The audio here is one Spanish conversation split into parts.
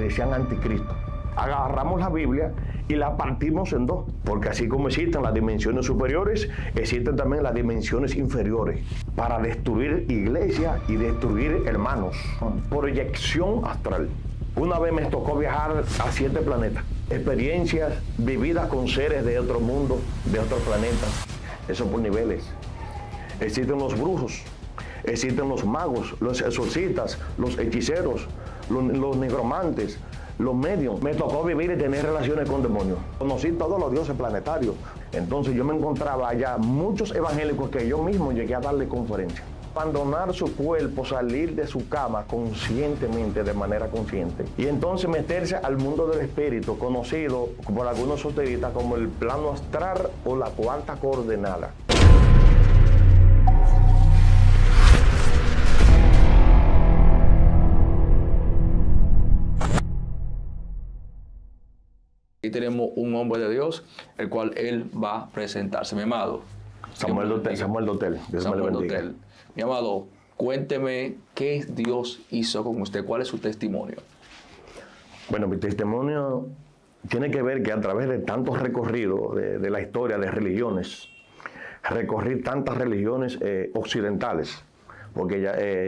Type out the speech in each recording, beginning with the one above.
decían anticristo. Agarramos la Biblia y la partimos en dos, porque así como existen las dimensiones superiores, existen también las dimensiones inferiores, para destruir iglesias y destruir hermanos. Proyección astral. Una vez me tocó viajar a 7 planetas, experiencias vividas con seres de otro mundo, de otros planetas, eso por niveles. Existen los brujos, existen los magos, los exorcistas, los hechiceros, los negromantes, los medios. Me tocó vivir y tener relaciones con demonios. Conocí todos los dioses planetarios. Entonces yo me encontraba allá muchos evangélicos que yo mismo llegué a darle conferencia. Abandonar su cuerpo, salir de su cama conscientemente, de manera consciente. Y entonces meterse al mundo del espíritu, conocido por algunos esoteristas como el plano astral o la cuarta coordenada. Aquí tenemos un hombre de Dios, el cual él va a presentarse. Mi amado. Samuel Dotel. Mi amado, cuénteme qué Dios hizo con usted, cuál es su testimonio. Bueno, mi testimonio tiene que ver que a través de tantos recorridos de la historia de religiones, recorrí tantas religiones occidentales, porque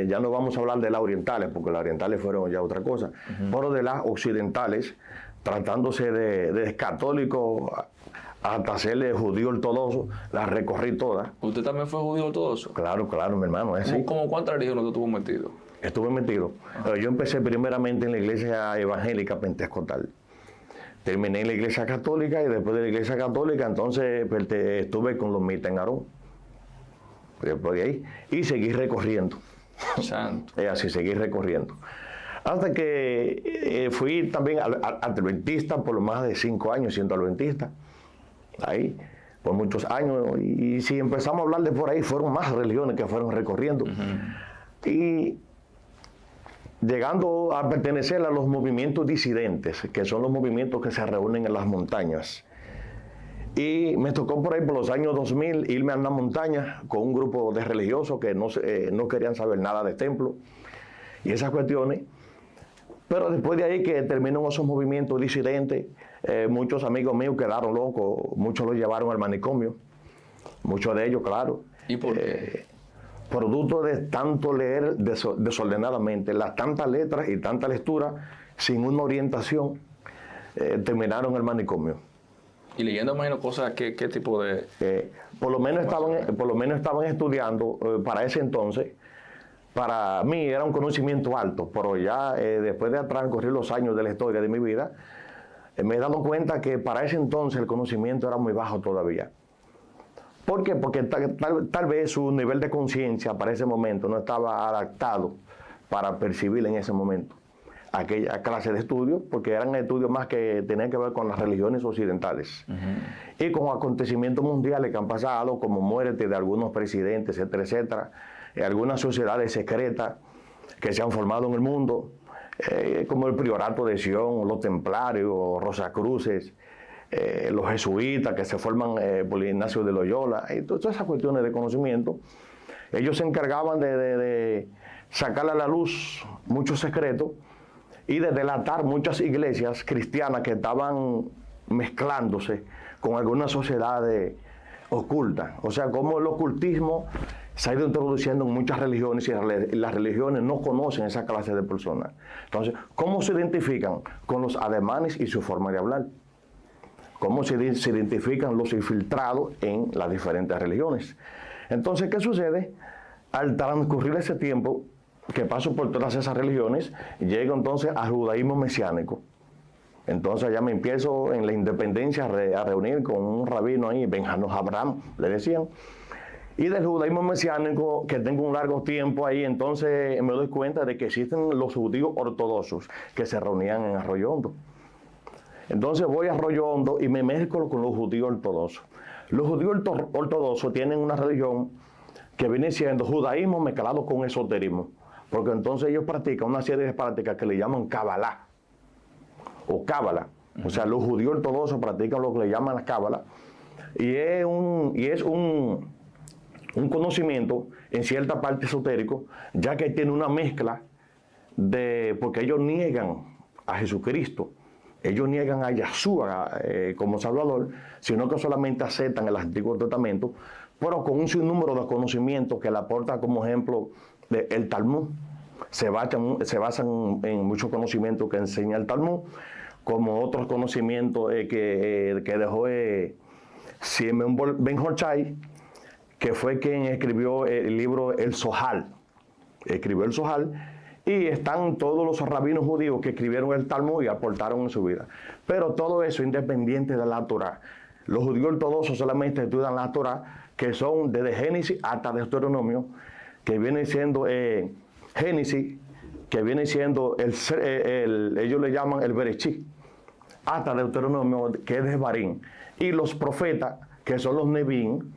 ya no vamos a hablar de las orientales, porque las orientales fueron ya otra cosa, pero de las occidentales, tratándose de católico hasta serle judío ortodoxo, las recorrí todas. ¿Usted también fue judío ortodoxo? Claro, mi hermano, es así. ¿Cómo cuántas religiones usted estuvo metido? Estuve metido. Yo empecé primeramente en la iglesia evangélica pentecostal. Terminé en la iglesia católica y después de la iglesia católica entonces estuve con los mitas en Aarón. Después de ahí. Y seguí recorriendo. Santo. Así, seguí recorriendo. Hasta que fui también adventista por más de 5 años siendo adventista. Ahí, por muchos años. Y si empezamos a hablar de por ahí, fueron más religiones que fueron recorriendo. Y llegando a pertenecer a los movimientos disidentes, que son los movimientos que se reúnen en las montañas. Y me tocó por ahí por los años 2000 irme a una montaña con un grupo de religiosos que no querían saber nada de templo y esas cuestiones. Pero después de ahí que terminaron esos movimientos disidentes, muchos amigos míos quedaron locos, muchos los llevaron al manicomio, muchos de ellos, claro. ¿Y por qué? Producto de tanto leer desordenadamente, las tantas letras y tanta lectura sin una orientación, terminaron en el manicomio. Y leyendo más o menos cosas, ¿qué tipo de...? Por lo menos estaban estudiando para ese entonces. Para mí era un conocimiento alto, pero ya después de transcurrir los años de la historia de mi vida, me he dado cuenta que para ese entonces el conocimiento era muy bajo todavía. ¿Por qué? Porque tal vez su nivel de conciencia para ese momento no estaba adaptado para percibir en ese momento aquella clase de estudios, porque eran estudios más que tenían que ver con las religiones occidentales y con acontecimientos mundiales que han pasado, como muerte de algunos presidentes, etcétera, etcétera, algunas sociedades secretas que se han formado en el mundo, como el Priorato de Sion, los Templarios, Rosacruces, los jesuitas que se forman por Ignacio de Loyola, y todas esas cuestiones de conocimiento. Ellos se encargaban de sacar a la luz muchos secretos y de delatar muchas iglesias cristianas que estaban mezclándose con algunas sociedades ocultas. O sea, como el ocultismo se ha ido introduciendo en muchas religiones y las religiones no conocen esa clase de personas. Entonces, ¿cómo se identifican? Con los ademanes y su forma de hablar. ¿Cómo se identifican los infiltrados en las diferentes religiones? Entonces, ¿qué sucede? Al transcurrir ese tiempo que paso por todas esas religiones, llego entonces al judaísmo mesiánico. Entonces ya me empiezo en la independencia a reunir con un rabino ahí, Benjamín Abraham, le decían. Y del judaísmo mesiánico, que tengo un largo tiempo ahí, entonces me doy cuenta de que existen los judíos ortodoxos que se reunían en Arroyo Hondo. Entonces voy a Arroyo Hondo y me mezclo con los judíos ortodoxos. Los judíos ortodoxos tienen una religión que viene siendo judaísmo mezclado con esoterismo, porque entonces ellos practican una serie de prácticas que le llaman Kabbalah o Cábala. O sea, los judíos ortodoxos practican lo que le llaman la Cábala, y es un conocimiento en cierta parte esotérico, ya que tiene una mezcla porque ellos niegan a Jesucristo. Ellos niegan a Yahshua como Salvador, sino que solamente aceptan el Antiguo Testamento, pero con un sinnúmero de conocimientos que le aporta como ejemplo el Talmud. Se basan en muchos conocimientos que enseña el Talmud, como otros conocimientos que dejó Simon Ben Hochai, que fue quien escribió el libro El Zohar. Escribió el Zohar, y están todos los rabinos judíos que escribieron el Talmud y aportaron en su vida. Pero todo eso independiente de la Torah. Los judíos ortodoxos solamente estudian la Torah, que son desde Génesis hasta Deuteronomio, que viene siendo Génesis, que viene siendo ellos le llaman el Bereshit, hasta Deuteronomio, que es de Barín. Y los profetas, que son los Nevín,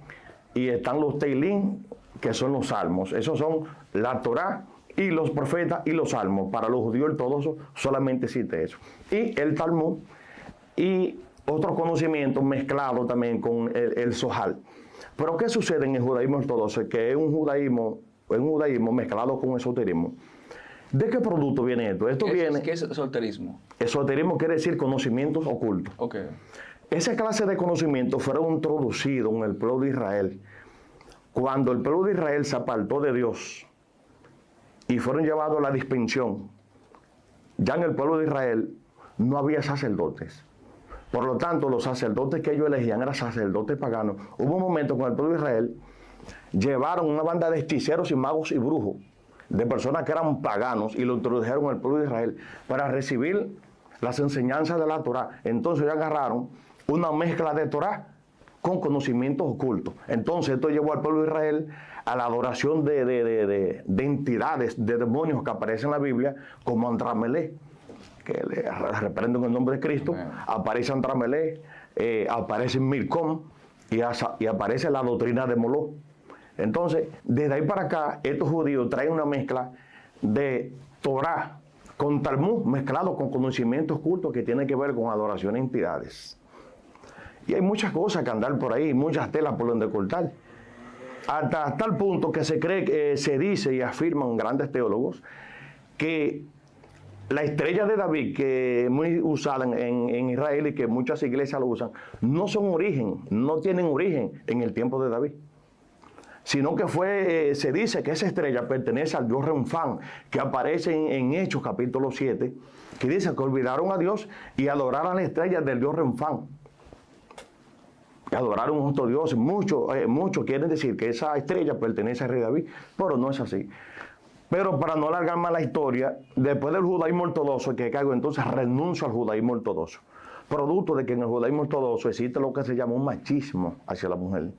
y están los Teilín, que son los salmos. Esos son la Torá y los profetas y los salmos. Para los judíos ortodoxos solamente existe eso. Y el Talmud y otros conocimientos mezclados también con el Zohar. Pero ¿qué sucede en el judaísmo ortodoxo? Que es un judaísmo mezclado con esoterismo. ¿De qué producto viene esto? ¿Qué es esoterismo? Esoterismo quiere decir conocimientos ocultos. Okay. Esa clase de conocimientos fueron introducidos en el pueblo de Israel cuando el pueblo de Israel se apartó de Dios y fueron llevados a la dispensión. Ya en el pueblo de Israel no había sacerdotes. Por lo tanto, los sacerdotes que ellos elegían eran sacerdotes paganos. Hubo un momento con el pueblo de Israel, llevaron una banda de hechiceros y magos y brujos, de personas que eran paganos, y lo introdujeron al pueblo de Israel para recibir las enseñanzas de la Torá. Entonces ellos agarraron una mezcla de Torá con conocimientos ocultos. Entonces esto llevó al pueblo de Israel a la adoración de entidades, de demonios que aparecen en la Biblia, como Andramelé, que le reprenden el nombre de Cristo. Aparece Andramelé, aparece Milcom y aparece la doctrina de Moló. Entonces, desde ahí para acá, estos judíos traen una mezcla de Torá con Talmud, mezclado con conocimientos ocultos que tienen que ver con adoración a entidades. Y hay muchas cosas que andar por ahí, muchas telas por donde cortar. Hasta tal punto que se cree, se dice y afirman grandes teólogos, que la estrella de David, que es muy usada en Israel y que muchas iglesias lo usan, no tienen origen en el tiempo de David. Sino que se dice que esa estrella pertenece al dios Renfán, que aparece en Hechos capítulo 7, que dice que olvidaron a Dios y adoraron a la estrella del dios Renfán. Adoraron a otro dios. Muchos quieren decir que esa estrella pertenece al rey David, pero no es así. Pero para no alargar más la historia, después del judaísmo ortodoxo que caigo, entonces renuncio al judaísmo ortodoxo. Producto de que en el judaísmo ortodoxo existe lo que se llama un machismo hacia la mujer.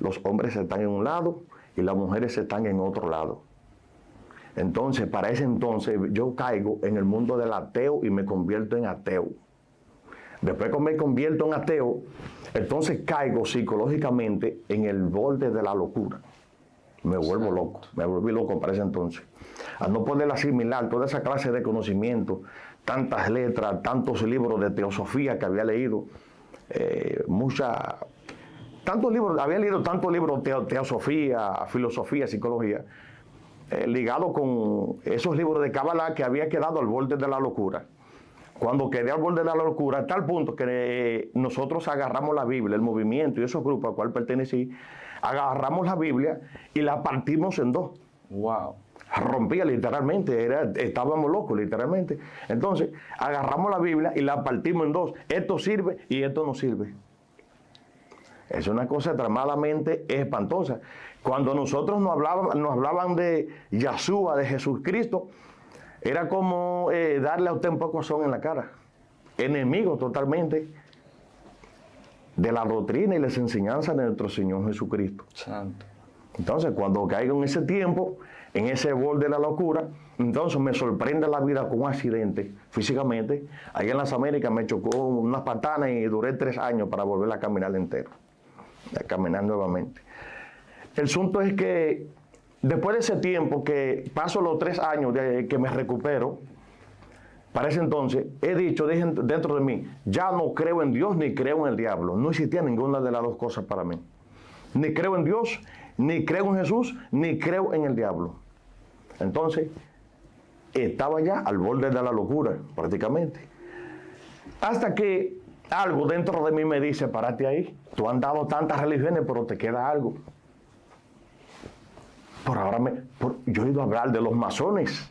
Los hombres están en un lado y las mujeres están en otro lado. Entonces, para ese entonces, yo caigo en el mundo del ateo y me convierto en ateo. Después que me convierto en ateo, entonces caigo psicológicamente en el borde de la locura. Me vuelvo loco, me volví loco para ese entonces. Al no poder asimilar toda esa clase de conocimiento, tantas letras, tantos libros de teosofía que había leído, había leído tantos libros de teosofía, filosofía, psicología, ligado con esos libros de Kabbalah, que había quedado al borde de la locura. Cuando quedé al borde de la locura, a tal punto que nosotros agarramos la Biblia, el movimiento y esos grupos al cual pertenecí, agarramos la Biblia y la partimos en dos. Wow. Rompía literalmente, estábamos locos literalmente. Entonces, agarramos la Biblia y la partimos en dos. Esto sirve y esto no sirve. Es una cosa extremadamente espantosa. Cuando nosotros nos hablaban de Yahshua, de Jesucristo, era como darle a usted un poco de son en la cara. Enemigo totalmente de la doctrina y las enseñanzas de nuestro Señor Jesucristo. Santo. Entonces, cuando caigo en ese tiempo, en ese borde de la locura, entonces me sorprende la vida con un accidente físicamente. Allá en las Américas me chocó unas patanas y duré 3 años para volver a caminar entero, a caminar nuevamente. El asunto es que después de ese tiempo que paso los 3 años de que me recupero, para ese entonces he dicho dentro de mí, ya no creo en Dios ni creo en el diablo. No existía ninguna de las dos cosas para mí. Ni creo en Dios, ni creo en Jesús, ni creo en el diablo. Entonces, estaba ya al borde de la locura, prácticamente. Hasta que algo dentro de mí me dice, párate ahí, tú has dado tantas religiones, pero te queda algo. Por ahora yo he ido a hablar de los masones,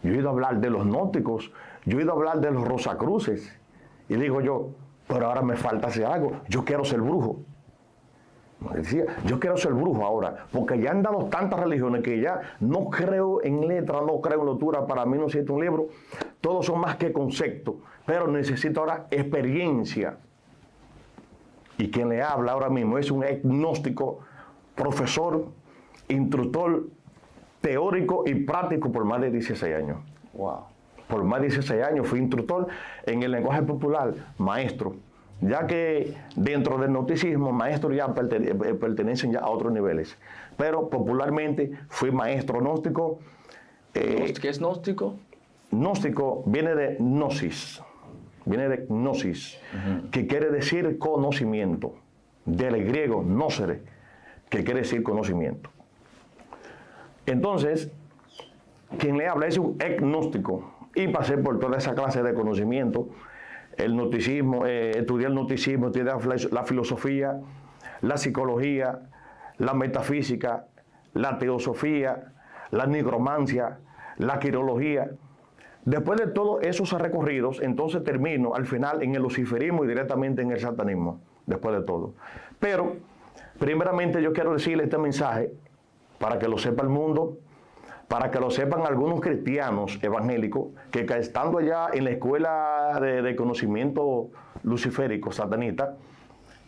yo he ido a hablar de los gnósticos, yo he ido a hablar de los rosacruces. Y digo yo, pero ahora me falta hacer algo, yo quiero ser brujo. Decía, yo quiero ser brujo ahora, porque ya han dado tantas religiones que ya no creo en letra, no creo en lectura, para mí no existe un libro, todos son más que conceptos, pero necesito ahora experiencia. Y quien le habla ahora mismo es un agnóstico, profesor, instructor teórico y práctico por más de 16 años. Wow. Por más de 16 años fui instructor en el lenguaje popular, maestro, ya que dentro del gnosticismo, maestros ya pertenecen ya a otros niveles. Pero popularmente fui maestro gnóstico. ¿Qué es gnóstico? Gnóstico viene de gnosis, que quiere decir conocimiento, del griego gnósere, que quiere decir conocimiento. Entonces, quien le habla es un agnóstico, y pasé por toda esa clase de conocimiento, el gnosticismo, estudié el gnosticismo, estudié la filosofía, la psicología, la metafísica, la teosofía, la nigromancia, la quirología. Después de todos esos recorridos, entonces termino al final en el luciferismo y directamente en el satanismo, después de todo. Pero, primeramente yo quiero decirle este mensaje para que lo sepa el mundo, para que lo sepan algunos cristianos evangélicos que estando allá en la escuela de conocimiento luciférico, satanista,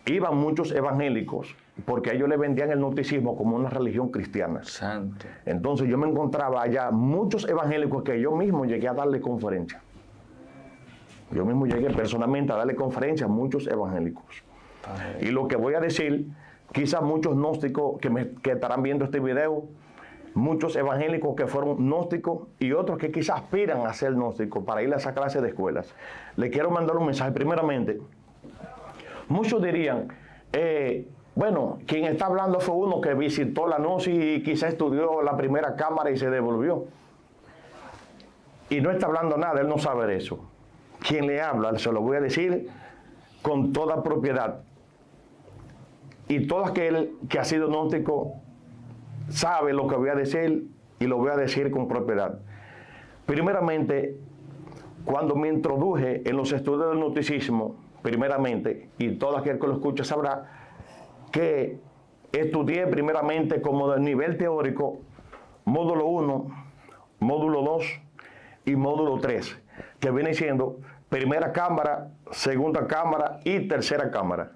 iban muchos evangélicos porque ellos le vendían el gnosticismo como una religión cristiana. Santo. Entonces yo me encontraba allá muchos evangélicos que yo mismo llegué a darle conferencia. Yo mismo llegué personalmente a darle conferencia a muchos evangélicos. Padre. Y lo que voy a decir, quizás muchos gnósticos que estarán viendo este video, muchos evangélicos que fueron gnósticos y otros que quizás aspiran a ser gnósticos para ir a esa clase de escuelas. Le quiero mandar un mensaje. Primeramente, muchos dirían, bueno, quien está hablando fue uno que visitó la gnosis y quizás estudió la primera cámara y se devolvió. Y no está hablando nada, él no sabe de eso. Quien le habla, se lo voy a decir con toda propiedad. Y todo aquel que ha sido gnóstico sabe lo que voy a decir y lo voy a decir con propiedad. Primeramente, cuando me introduje en los estudios del gnosticismo, primeramente, y todo aquel que lo escuche sabrá que estudié primeramente como de nivel teórico módulo 1, módulo 2 y módulo 3, que viene siendo primera cámara, segunda cámara y tercera cámara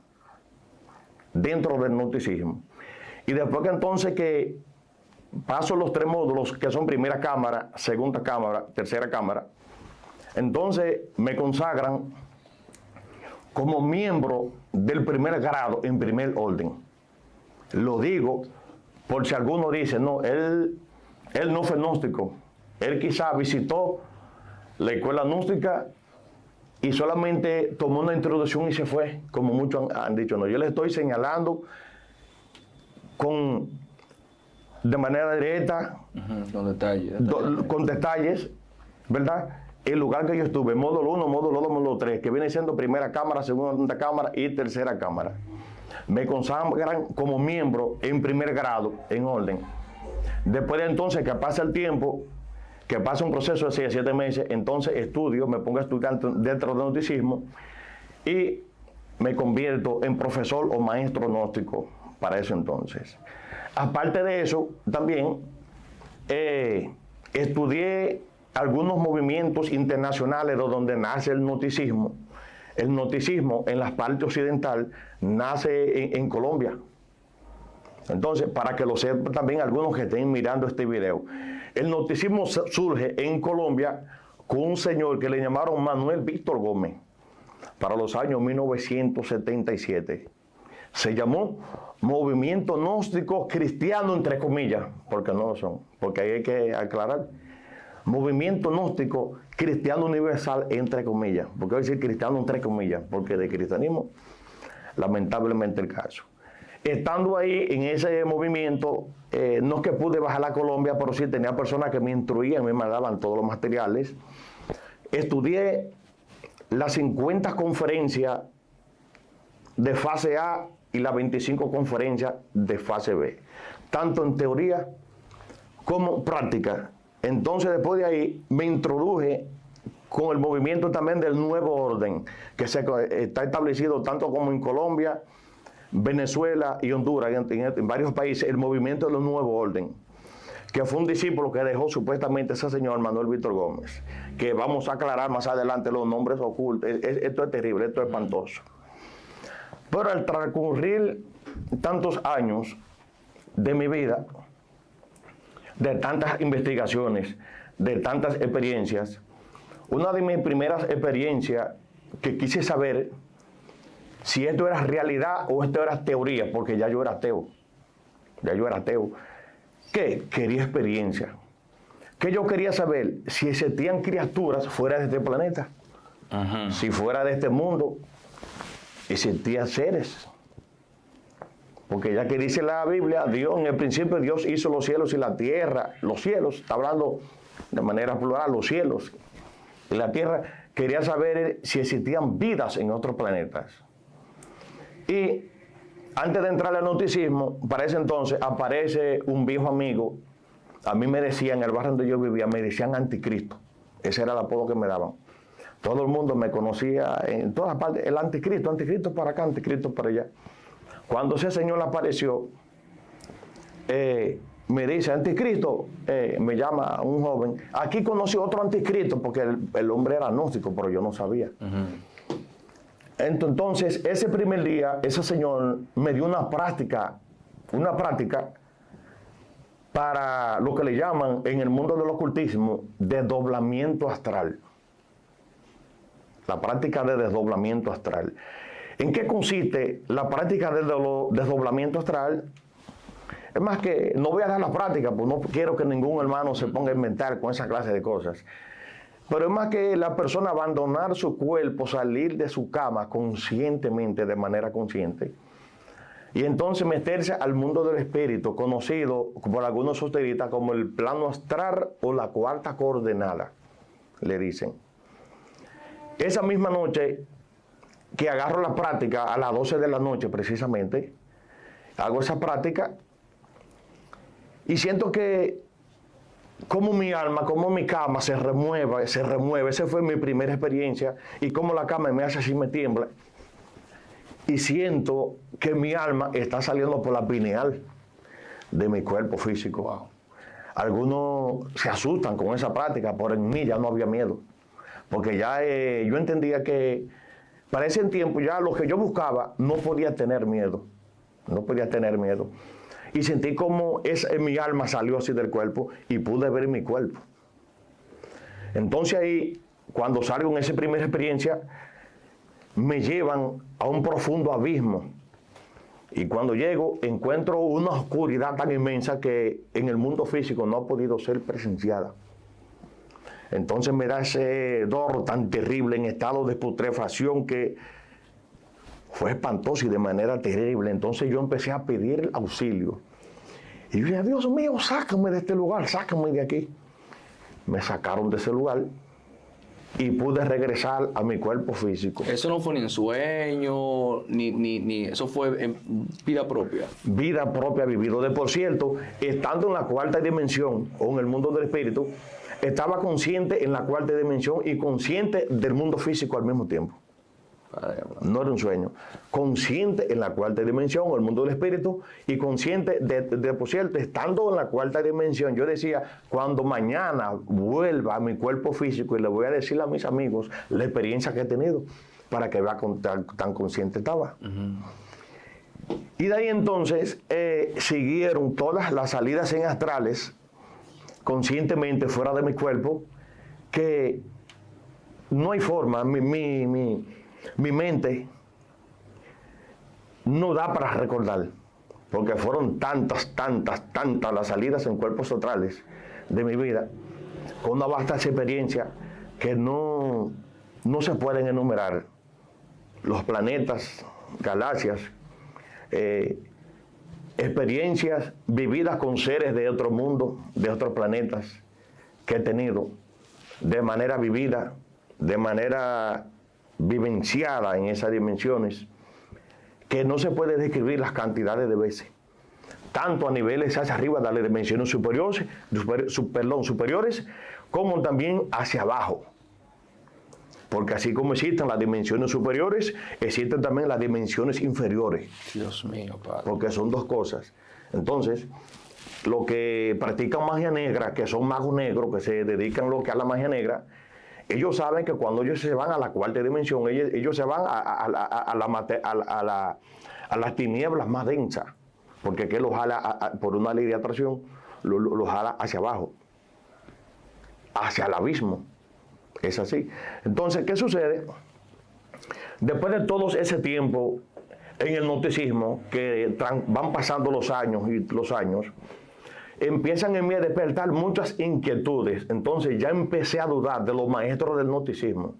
dentro del gnosticismo. Y después que entonces que paso los 3 módulos, que son primera cámara, segunda cámara, tercera cámara, entonces me consagran como miembro del primer grado en primer orden. Lo digo por si alguno dice, no, él no fue gnóstico, él quizá visitó la escuela gnóstica y solamente tomó una introducción y se fue, como muchos han dicho. No, yo le estoy señalando de manera directa, con detalles, con detalles, ¿verdad? El lugar que yo estuve, módulo 1, módulo 2, módulo 3, que viene siendo primera cámara, segunda cámara y tercera cámara. Me consagran como miembro en primer grado, en orden. Después de entonces que pasa el tiempo, que pasa un proceso de 6 a 7 meses, entonces estudio, me pongo a estudiar dentro del gnosticismo y me convierto en profesor o maestro gnóstico para eso entonces. Aparte de eso, también estudié algunos movimientos internacionales de donde nace el gnosticismo. El gnosticismo en la parte occidental nace en Colombia. Entonces, para que lo sepan también algunos que estén mirando este video, el gnosticismo surge en Colombia con un señor que le llamaron Manuel Víctor Gómez para los años 1977. Se llamó Movimiento Gnóstico Cristiano, entre comillas, porque no lo son, porque ahí hay que aclarar. Movimiento Gnóstico Cristiano Universal, entre comillas, porque voy a decir cristiano entre comillas, porque de cristianismo, lamentablemente el caso. Estando ahí en ese movimiento, no es que pude bajar a Colombia, pero sí tenía personas que me instruían, me mandaban todos los materiales. Estudié las 50 conferencias de fase A y las 25 conferencias de fase B, tanto en teoría como práctica. Entonces, después de ahí, me introduje con el movimiento también del nuevo orden, que está establecido tanto como en Colombia, Venezuela y Honduras, en varios países, el movimiento del nuevo orden, que fue un discípulo que dejó supuestamente ese señor Manuel Víctor Gómez, que vamos a aclarar más adelante los nombres ocultos. Esto es terrible, esto es espantoso. Pero al transcurrir tantos años de mi vida, de tantas investigaciones, de tantas experiencias, una de mis primeras experiencias que quise saber si esto era realidad o esto era teoría, porque ya yo era ateo. ¿Qué? Quería experiencia. ¿Qué yo quería saber? Si existían criaturas fuera de este planeta. Ajá. Si fuera de este mundo, existían seres. Porque ya que dice la Biblia, Dios, en el principio Dios hizo los cielos y la tierra. Los cielos, está hablando de manera plural, los cielos y la tierra. Quería saber si existían vidas en otros planetas. Y antes de entrar al gnosticismo, para ese entonces aparece un viejo amigo. A mí me decían, en el barrio donde yo vivía, me decían Anticristo. Ese era el apodo que me daban. Todo el mundo me conocía en todas partes. El Anticristo, Anticristo para acá, Anticristo para allá. Cuando ese señor apareció, me dice, Anticristo, me llama un joven. Aquí conocí otro Anticristo, porque el hombre era gnóstico, pero yo no sabía. Entonces, ese primer día, ese señor me dio una práctica para lo que le llaman en el mundo del ocultismo desdoblamiento astral. La práctica de desdoblamiento astral. ¿En qué consiste la práctica de desdoblamiento astral? Es más que no voy a dar la práctica, pues no quiero que ningún hermano se ponga a inventar con esa clase de cosas. Pero es más que la persona abandonar su cuerpo, salir de su cama conscientemente, de manera consciente, y entonces meterse al mundo del espíritu, conocido por algunos esoteristas como el plano astral o la cuarta coordenada, le dicen. Esa misma noche que agarro la práctica, a las 12 de la noche precisamente, hago esa práctica y siento que como mi alma, como mi cama se remueve. Esa fue mi primera experiencia. Y como la cama me hace así, me tiembla. Y siento que mi alma está saliendo por la pineal de mi cuerpo físico. Wow. Algunos se asustan con esa práctica, pero en mí ya no había miedo. Porque ya yo entendía que para ese tiempo ya lo que yo buscaba no podía tener miedo. No podía tener miedo. Y sentí como mi alma salió así del cuerpo y pude ver mi cuerpo. Entonces ahí, cuando salgo en esa primera experiencia, me llevan a un profundo abismo. Y cuando llego, encuentro una oscuridad tan inmensa que en el mundo físico no ha podido ser presenciada. Entonces me da ese dolor tan terrible en estado de putrefacción que fue espantoso y de manera terrible. Entonces yo empecé a pedir auxilio. Y yo dije, Dios mío, sácame de este lugar, sácame de aquí. Me sacaron de ese lugar y pude regresar a mi cuerpo físico. Eso no fue ni en sueño, ni eso fue en vida propia. Vida propia vivido. De por cierto, estando en la cuarta dimensión o en el mundo del espíritu, estaba consciente en la cuarta dimensión y consciente del mundo físico al mismo tiempo. No era un sueño. Consciente en la cuarta dimensión, o el mundo del espíritu, y consciente de por cierto, estando en la cuarta dimensión, yo decía, cuando mañana vuelva a mi cuerpo físico y le voy a decir a mis amigos la experiencia que he tenido, para que vea tan consciente estaba. Y de ahí entonces siguieron todas las salidas en astrales, conscientemente fuera de mi cuerpo, que no hay forma, mi mente no da para recordar, porque fueron tantas las salidas en cuerpos astrales de mi vida, con una vasta experiencia que no se pueden enumerar. Los planetas, galaxias, experiencias vividas con seres de otro mundo, de otros planetas, que he tenido de manera vivida, de manera vivenciada en esas dimensiones, que no se puede describir las cantidades de veces, tanto a niveles hacia arriba de las dimensiones superiores, como también hacia abajo. Porque así como existen las dimensiones superiores, existen también las dimensiones inferiores. Dios mío, Padre. Porque son dos cosas. Entonces, los que practican magia negra, que son magos negros, que se dedican a la magia negra, ellos saben que cuando ellos se van a la cuarta dimensión, ellos se van a las tinieblas más densas, porque que los jala por una ley de atracción, los jala hacia abajo, hacia el abismo. Es así. Entonces, ¿qué sucede? Después de todo ese tiempo en el gnosticismo, que van pasando los años y los años, empiezan en mí a despertar muchas inquietudes. Entonces ya empecé a dudar de los maestros del gnosticismo.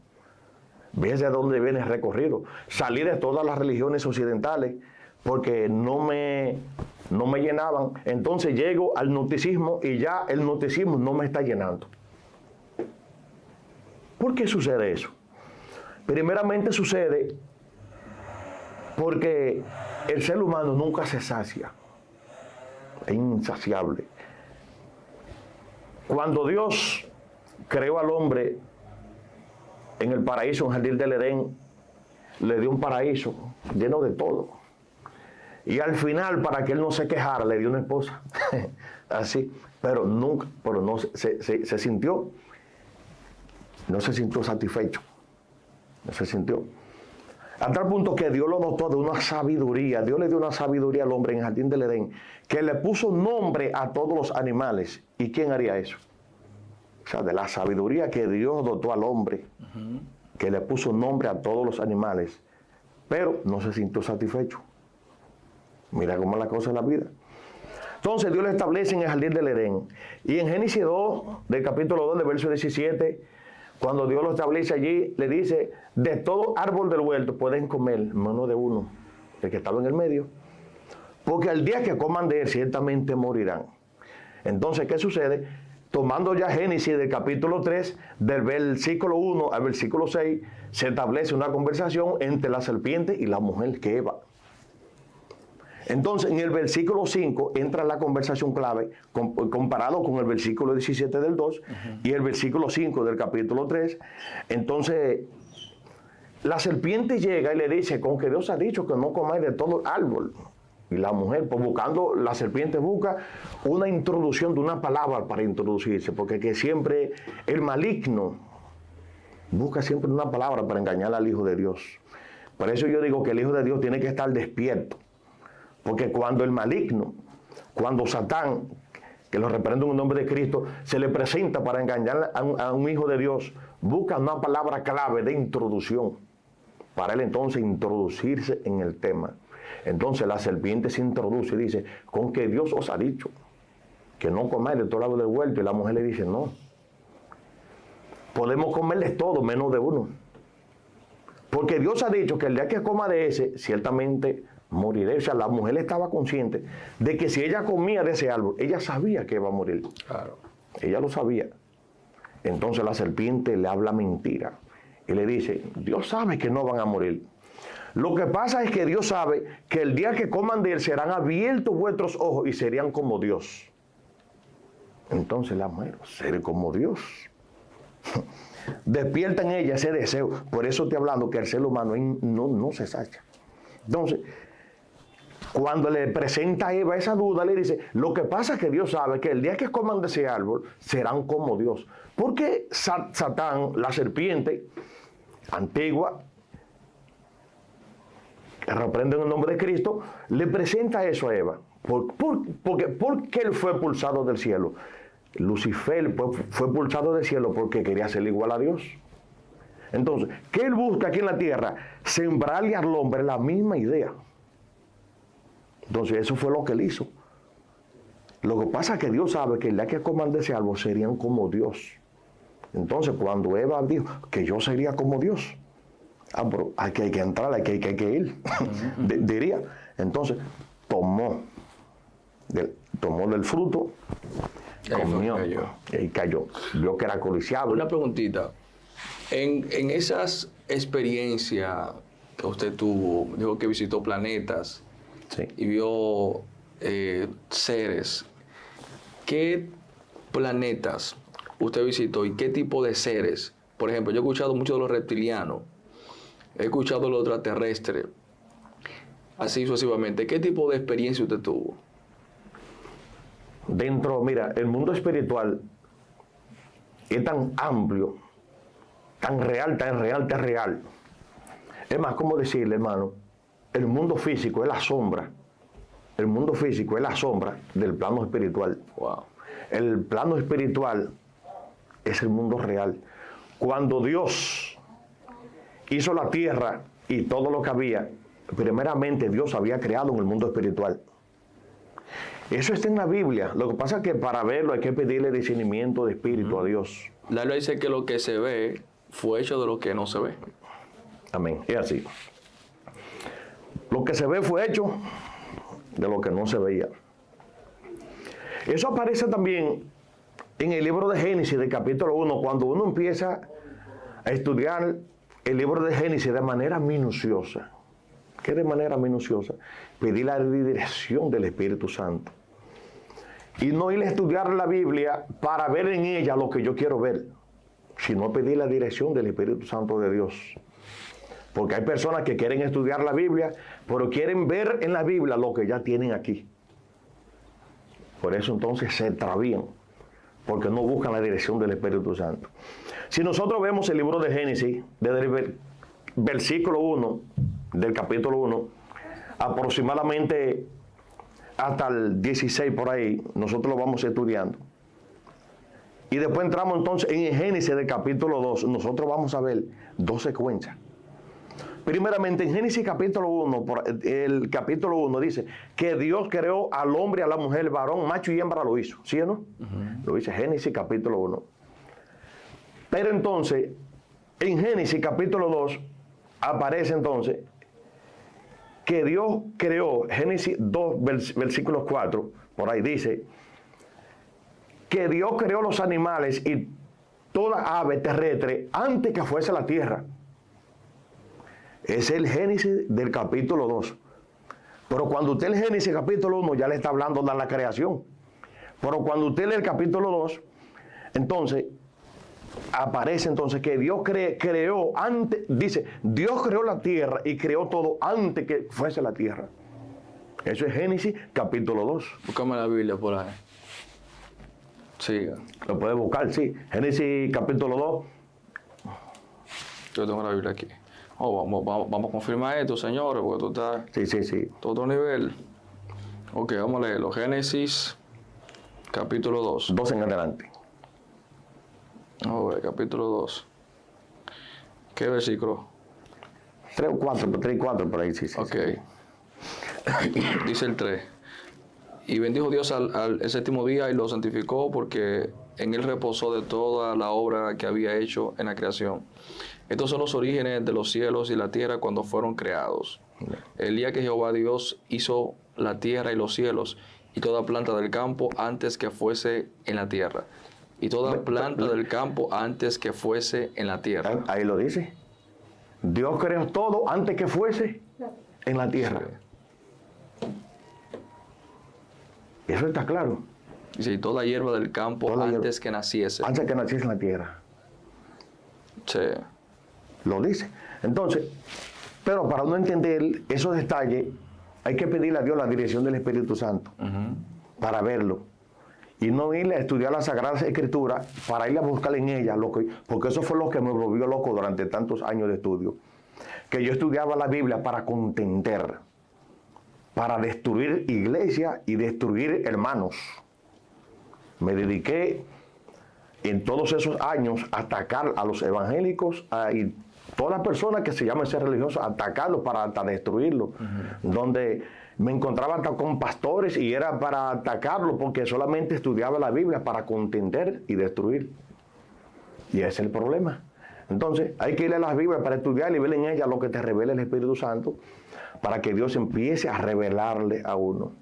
¿Ves de dónde viene el recorrido? Salí de todas las religiones occidentales porque no me llenaban. Entonces llego al gnosticismo y ya el gnosticismo no me está llenando. ¿Por qué sucede eso? Primeramente sucede porque el ser humano nunca se sacia. Es insaciable. Cuando Dios creó al hombre en el paraíso, en el jardín del Edén, le dio un paraíso lleno de todo. Y al final, para que él no se quejara, le dio una esposa. Así. Pero no se sintió. No se sintió satisfecho. No se sintió. A tal punto que Dios lo dotó de una sabiduría. Dios le dio una sabiduría al hombre en el jardín del Edén, que le puso nombre a todos los animales. ¿Y quién haría eso? O sea, de la sabiduría que Dios dotó al hombre, que le puso nombre a todos los animales, pero no se sintió satisfecho. Mira cómo es la cosa de la vida. Entonces Dios lo establece en el jardín del Edén. Y en Génesis 2, del capítulo 2, del verso 17, cuando Dios lo establece allí, le dice, de todo árbol del huerto pueden comer, menos de uno, el que estaba en el medio, porque al día que coman de él ciertamente morirán. Entonces, ¿qué sucede? Tomando ya Génesis del capítulo 3, del versículo 1 al versículo 6, se establece una conversación entre la serpiente y la mujer, que Eva. Entonces, en el versículo 5 entra la conversación clave comparado con el versículo 17 del 2 y el versículo 5 del capítulo 3. Entonces, la serpiente llega y le dice, con que Dios ha dicho que no comáis de todo árbol. Y la mujer, pues buscando, la serpiente busca una introducción de una palabra para introducirse, porque que siempre el maligno busca siempre una palabra para engañar al Hijo de Dios. Por eso yo digo que el Hijo de Dios tiene que estar despierto. Porque cuando el maligno, cuando Satán, que lo reprende en el nombre de Cristo, se le presenta para engañar a un hijo de Dios, busca una palabra clave de introducción, para él entonces introducirse en el tema. Entonces la serpiente se introduce y dice, con que Dios os ha dicho que no comáis de todo lado del huerto, y la mujer le dice, no, podemos comerles todo menos de uno. Porque Dios ha dicho que el día que coma de ese, ciertamente moriré. O sea, la mujer estaba consciente de que si ella comía de ese árbol, ella sabía que iba a morir. Claro. Ella lo sabía. Entonces la serpiente le habla mentira y le dice, Dios sabe que no van a morir. Lo que pasa es que Dios sabe que el día que coman de él serán abiertos vuestros ojos y serían como Dios. Entonces la mujer, ser como Dios. Despierta en ella ese deseo. Por eso estoy hablando que el ser humano no se sacia. Entonces, cuando le presenta a Eva esa duda, le dice, lo que pasa es que Dios sabe que el día que coman de ese árbol, serán como Dios. Porque Satán, la serpiente antigua, que reprende en el nombre de Cristo, le presenta eso a Eva. ¿Por qué él fue expulsado del cielo? Lucifer fue expulsado del cielo porque quería ser igual a Dios. Entonces, ¿qué él busca aquí en la tierra? Sembrarle al hombre la misma idea. Entonces, eso fue lo que él hizo. Lo que pasa es que Dios sabe que el día que coman de ese árbol serían como Dios. Entonces, cuando Eva dijo que yo sería como Dios, pero hay que entrar, hay que ir, diría. Entonces, tomó tomó del fruto, comió y cayó. Vio que era codiciable. Una preguntita. En esas experiencias que usted tuvo, dijo que visitó planetas Sí. y vio seres, ¿qué planetas usted visitó y qué tipo de seres? Por ejemplo, yo he escuchado mucho de los reptilianos, he escuchado de los extraterrestres, así sucesivamente. ¿Qué tipo de experiencia usted tuvo? Dentro, mira, el mundo espiritual es tan amplio, tan real, tan real, tan real. Es más, ¿cómo decirle, hermano? El mundo físico es la sombra. El mundo físico es la sombra del plano espiritual. Wow. El plano espiritual es el mundo real. Cuando Dios hizo la tierra y todo lo que había, primeramente Dios había creado en el mundo espiritual. Eso está en la Biblia. Lo que pasa es que para verlo hay que pedirle discernimiento de espíritu a Dios. La Biblia dice que lo que se ve fue hecho de lo que no se ve. Amén. Es así. Lo que se ve fue hecho de lo que no se veía. Eso aparece también en el libro de Génesis, del capítulo 1, cuando uno empieza a estudiar el libro de Génesis de manera minuciosa. ¿Qué de manera minuciosa? Pedir la dirección del Espíritu Santo. Y no ir a estudiar la Biblia para ver en ella lo que yo quiero ver, sino pedir la dirección del Espíritu Santo de Dios. Porque hay personas que quieren estudiar la Biblia, pero quieren ver en la Biblia lo que ya tienen aquí. Por eso entonces se extravían, porque no buscan la dirección del Espíritu Santo. Si nosotros vemos el libro de Génesis, desde el versículo 1 del capítulo 1, aproximadamente hasta el 16 por ahí, nosotros lo vamos estudiando. Y después entramos entonces en el Génesis del capítulo 2, nosotros vamos a ver dos secuencias. Primeramente, en Génesis capítulo 1, el capítulo 1 dice que Dios creó al hombre y a la mujer, varón, macho y hembra lo hizo. ¿Sí o no? Lo dice Génesis capítulo 1. Pero entonces, en Génesis capítulo 2, aparece entonces que Dios creó, Génesis 2, versículos 4, por ahí dice, que Dios creó los animales y toda ave terrestre antes que fuese la tierra. Es el Génesis del capítulo 2. Pero cuando usted lee el Génesis capítulo 1, ya le está hablando de la creación. Pero cuando usted lee el capítulo 2, entonces, aparece entonces que Dios creó antes, dice, Dios creó la tierra y creó todo antes que fuese la tierra. Eso es Génesis capítulo 2. Búscame la Biblia por ahí. Siga. Lo puede buscar, sí. Génesis capítulo 2. Yo tengo la Biblia aquí. Vamos a confirmar esto, señores, porque tú estás... Sí. Todo nivel. Ok, vamos a leerlo. Génesis, capítulo 2. 2 en adelante. Vamos a ver, capítulo 2. ¿Qué versículo? 3 o 4 por ahí, sí. Ok. Dice el 3. Y bendijo Dios el séptimo día y lo santificó porque en él reposó de toda la obra que había hecho en la creación. Estos son los orígenes de los cielos y la tierra cuando fueron creados. El día que Jehová Dios hizo la tierra y los cielos y toda planta del campo antes que fuese en la tierra. Y toda planta del campo antes que fuese en la tierra. Ahí lo dice. Dios creó todo antes que fuese en la tierra. Eso está claro. Dice, y toda hierba del campo antes que naciese. Antes que naciese en la tierra. Sí. Lo dice. Entonces, pero para uno entender esos detalles, hay que pedirle a Dios la dirección del Espíritu Santo para verlo. Y no irle a estudiar las Sagradas Escrituras para ir a buscar en ellas, porque eso fue lo que me volvió loco durante tantos años de estudio. Que yo estudiaba la Biblia para contender, para destruir iglesias y destruir hermanos. Me dediqué en todos esos años a atacar a los evangélicos y todas las personas que se llaman ser religiosos, atacarlos para hasta destruirlos. Donde me encontraba hasta con pastores y era para atacarlos porque solamente estudiaba la Biblia para contender y destruir. Y ese es el problema. Entonces hay que ir a las Biblias para estudiar y ver en ellas lo que te revela el Espíritu Santo para que Dios empiece a revelarle a uno.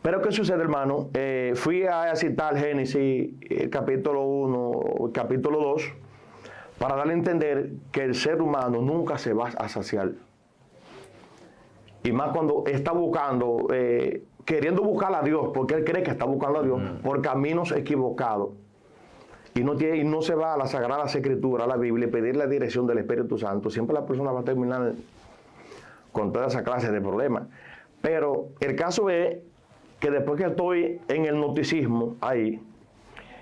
Pero ¿qué sucede, hermano? Fui a citar Génesis, capítulo 1, capítulo 2, para darle a entender que el ser humano nunca se va a saciar. Y más cuando está buscando, queriendo buscar a Dios, porque él cree que está buscando a Dios, por caminos equivocados. Y no se va a la Sagrada Escritura, a la Biblia, y pedir la dirección del Espíritu Santo. Siempre la persona va a terminar con toda esa clase de problemas. Pero el caso es que después que estoy en el gnosticismo ahí,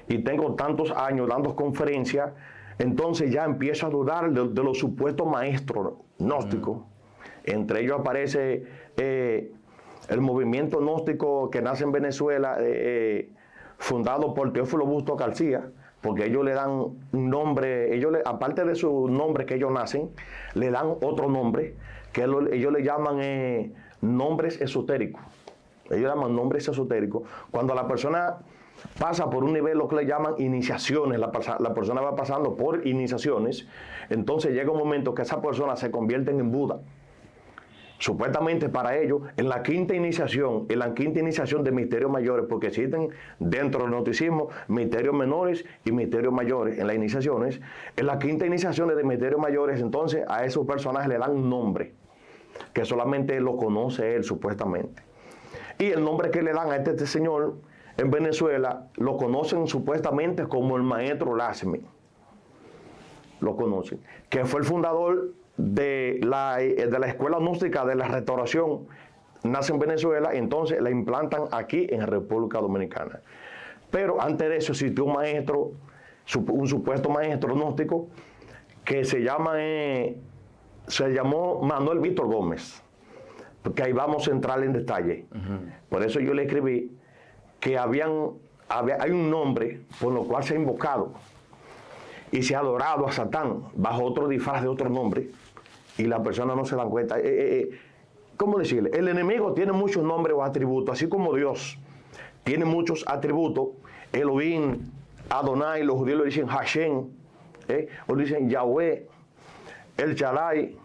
y tengo tantos años dando conferencias, entonces ya empiezo a dudar de los supuestos maestros gnósticos. Entre ellos aparece el movimiento gnóstico que nace en Venezuela, fundado por Teófilo Busto García, porque ellos le dan un nombre, aparte de su nombre que ellos nacen, le dan otro nombre, que ellos le llaman nombres esotéricos. Ellos llaman nombres esotéricos. Cuando la persona pasa por un nivel, lo que le llaman iniciaciones, la persona va pasando por iniciaciones, entonces llega un momento que esa persona se convierte en Buda. Supuestamente para ellos, en la quinta iniciación de misterios mayores, porque existen dentro del gnosticismo misterios menores y misterios mayores en las iniciaciones, en la quinta iniciación de misterios mayores, entonces a esos personajes le dan un nombre, que solamente lo conoce él supuestamente. Y el nombre que le dan a este señor en Venezuela, lo conocen supuestamente como el maestro Lázmi. Lo conocen, que fue el fundador de la escuela gnóstica de la restauración, nace en Venezuela, entonces la implantan aquí en República Dominicana. Pero antes de eso existió un maestro, un supuesto maestro gnóstico, que se llamó Manuel Víctor Gómez, porque ahí vamos a entrar en detalle. Por eso yo le escribí que hay un nombre por lo cual se ha invocado y se ha adorado a Satán bajo otro disfraz de otro nombre, y la persona no se dan cuenta. ¿Cómo decirle? El enemigo tiene muchos nombres o atributos, así como Dios tiene muchos atributos. Elohim, Adonai, los judíos le dicen Hashem, o dicen Yahweh, El Shaddai,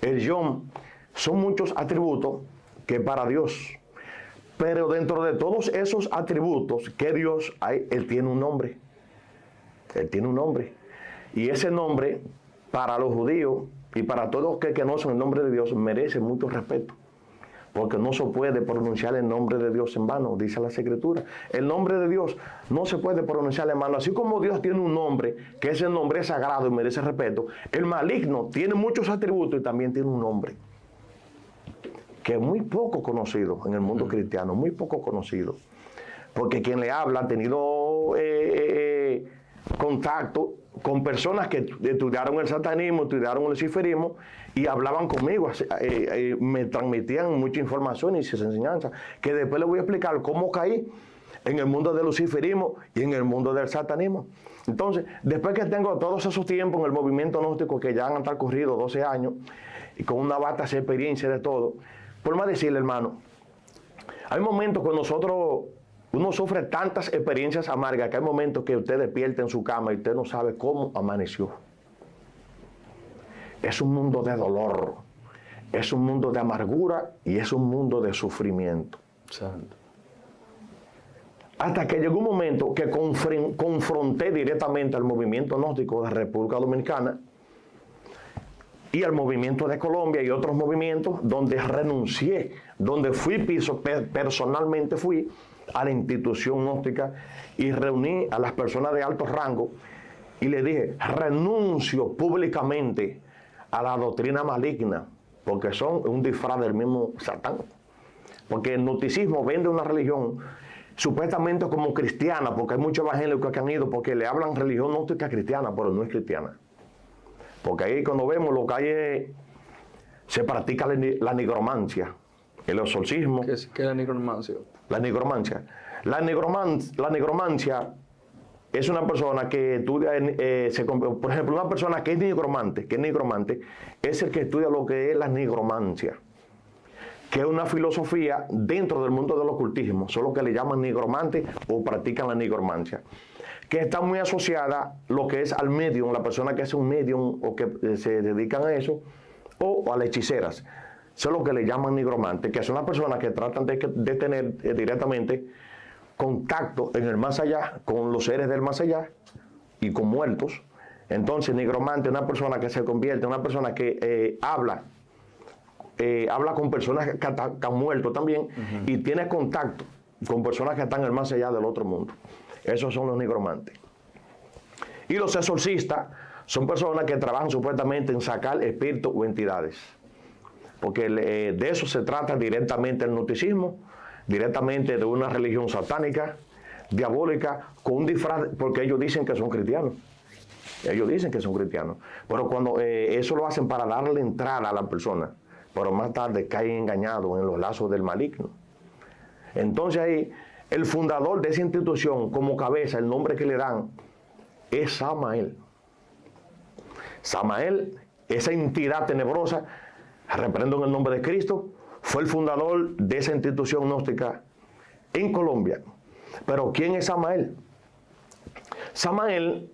El Yom. Son muchos atributos que para Dios. Pero dentro de todos esos atributos que Dios hay, Él tiene un nombre. Él tiene un nombre. Y ese nombre, para los judíos y para todos los que conocen el nombre de Dios, merece mucho respeto. Porque no se puede pronunciar el nombre de Dios en vano, dice la Escritura. El nombre de Dios no se puede pronunciar en vano. Así como Dios tiene un nombre, que ese nombre es sagrado y merece respeto, el maligno tiene muchos atributos y también tiene un nombre que es muy poco conocido en el mundo cristiano, muy poco conocido. Porque quien le habla ha tenido contacto con personas que estudiaron el satanismo, estudiaron el luciferismo y hablaban conmigo, me transmitían mucha información y enseñanza, que después les voy a explicar cómo caí en el mundo del luciferismo y en el mundo del satanismo. Entonces, después que tengo todos esos tiempos en el movimiento gnóstico, que ya han transcurrido 12 años, y con una vasta experiencia de todo, por más decirle, hermano, hay momentos que uno sufre tantas experiencias amargas que hay momentos que usted despierta en su cama y usted no sabe cómo amaneció. Es un mundo de dolor, es un mundo de amargura y es un mundo de sufrimiento. Santo. Hasta que llegó un momento que confronté directamente al movimiento gnóstico de República Dominicana y al movimiento de Colombia y otros movimientos, donde renuncié, donde personalmente fui a la institución gnóstica y reuní a las personas de alto rango y le dije: renuncio públicamente a la doctrina maligna, porque son un disfraz del mismo Satán. Porque el gnosticismo vende una religión supuestamente como cristiana, porque hay muchos evangélicos que han ido porque le hablan religión gnóstica cristiana, pero no es cristiana. Porque ahí cuando vemos lo que hay se practica la nigromancia, el exorcismo. ¿Qué es la nigromancia? La nigromancia. La nigromancia es una persona que estudia, por ejemplo, una persona que es nigromante, es el que estudia lo que es la nigromancia, que es una filosofía dentro del mundo del ocultismo, solo que le llaman nigromante o practican la nigromancia, que está muy asociada lo que es al medium, la persona que es un medium o que se dedican a eso, o a las hechiceras. son los que le llaman nigromantes, que son las personas que tratan de tener directamente contacto en el más allá con los seres del más allá y con muertos. Entonces, nigromante es una persona que se convierte, una persona que habla con personas que han muerto también, y tiene contacto con personas que están en el más allá del otro mundo. Esos son los nigromantes. Y los exorcistas son personas que trabajan supuestamente en sacar espíritus o entidades. Porque de eso se trata directamente el gnosticismo, directamente de una religión satánica, diabólica, con un disfraz, porque ellos dicen que son cristianos. Ellos dicen que son cristianos. Pero cuando eso lo hacen para darle entrada a la persona, pero más tarde caen engañados en los lazos del maligno. Entonces ahí, el fundador de esa institución, como cabeza, el nombre que le dan, es Samael. Samael, esa entidad tenebrosa, reprendo en el nombre de Cristo, fue el fundador de esa institución gnóstica en Colombia. Pero ¿quién es Samael? Samael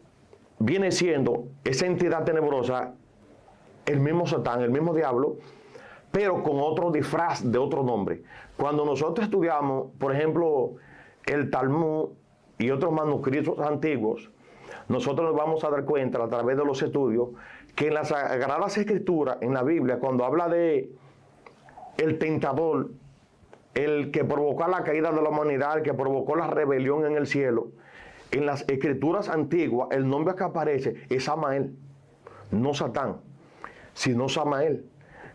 viene siendo esa entidad tenebrosa, el mismo Satán, el mismo diablo, pero con otro disfraz de otro nombre. Cuando nosotros estudiamos, por ejemplo, el Talmud y otros manuscritos antiguos, nosotros nos vamos a dar cuenta a través de los estudios que en las Sagradas Escrituras, en la Biblia, cuando habla de el tentador, el que provocó la caída de la humanidad, el que provocó la rebelión en el cielo, en las Escrituras antiguas, el nombre que aparece es Samael, no Satán, sino Samael.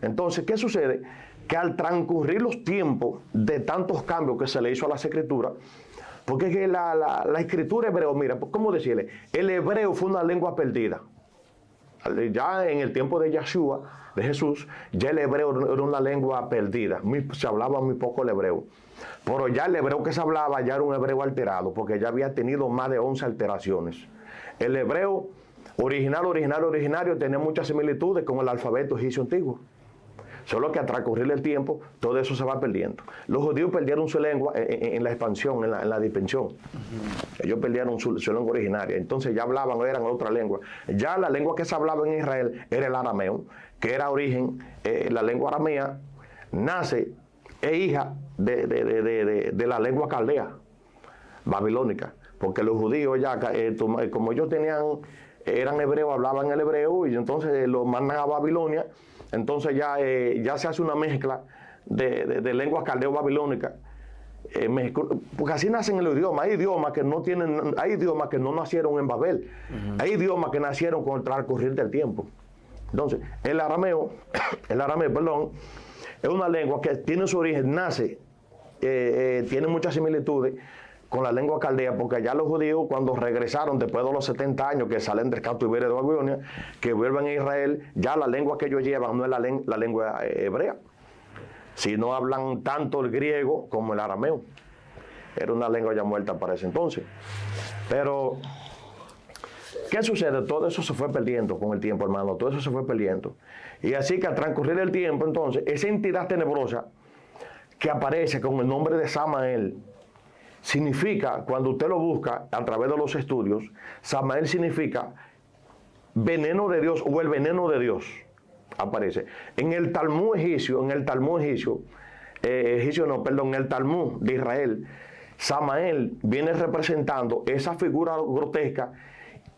Entonces, ¿qué sucede? Que al transcurrir los tiempos de tantos cambios que se le hizo a las Escrituras, porque es que la escritura hebreo, mira, ¿cómo decirle? El hebreo fue una lengua perdida. Ya en el tiempo de Yeshua, de Jesús, ya el hebreo era una lengua perdida. Se hablaba muy poco el hebreo. Pero ya el hebreo que se hablaba ya era un hebreo alterado, porque ya había tenido más de 11 alteraciones. El hebreo originario tenía muchas similitudes con el alfabeto egipcio antiguo. Solo que al transcurrir el tiempo, todo eso se va perdiendo. Los judíos perdieron su lengua en la expansión, en la dispensión. Ellos perdieron su lengua originaria. Entonces ya hablaban, eran otra lengua. Ya la lengua que se hablaba en Israel era el arameo, que era origen, la lengua aramea, nace, es hija de la lengua caldea, babilónica. Porque los judíos ya, como ellos eran hebreos, hablaban el hebreo, y entonces los mandan a Babilonia. Entonces ya se hace una mezcla de lenguas caldeo-babilónicas, porque así nacen el idioma. Hay idiomas que no nacieron en Babel, hay idiomas que nacieron con el transcurrir del tiempo. Entonces, el arameo, es una lengua que tiene su origen, tiene muchas similitudes con la lengua caldea, porque ya los judíos, cuando regresaron después de los 70 años que salen del cautiverio de Babilonia, que vuelven a Israel, ya la lengua que ellos llevan no es la lengua hebrea, sino hablan tanto el griego como el arameo. Era una lengua ya muerta para ese entonces. Pero, ¿qué sucede? Todo eso se fue perdiendo con el tiempo, hermano, todo eso se fue perdiendo. Y así que al transcurrir el tiempo, entonces, esa entidad tenebrosa que aparece con el nombre de Samael, significa, cuando usted lo busca a través de los estudios, Samael significa veneno de Dios o el veneno de Dios. Aparece. En el Talmud egipcio, en el Talmud de Israel, Samael viene representando esa figura grotesca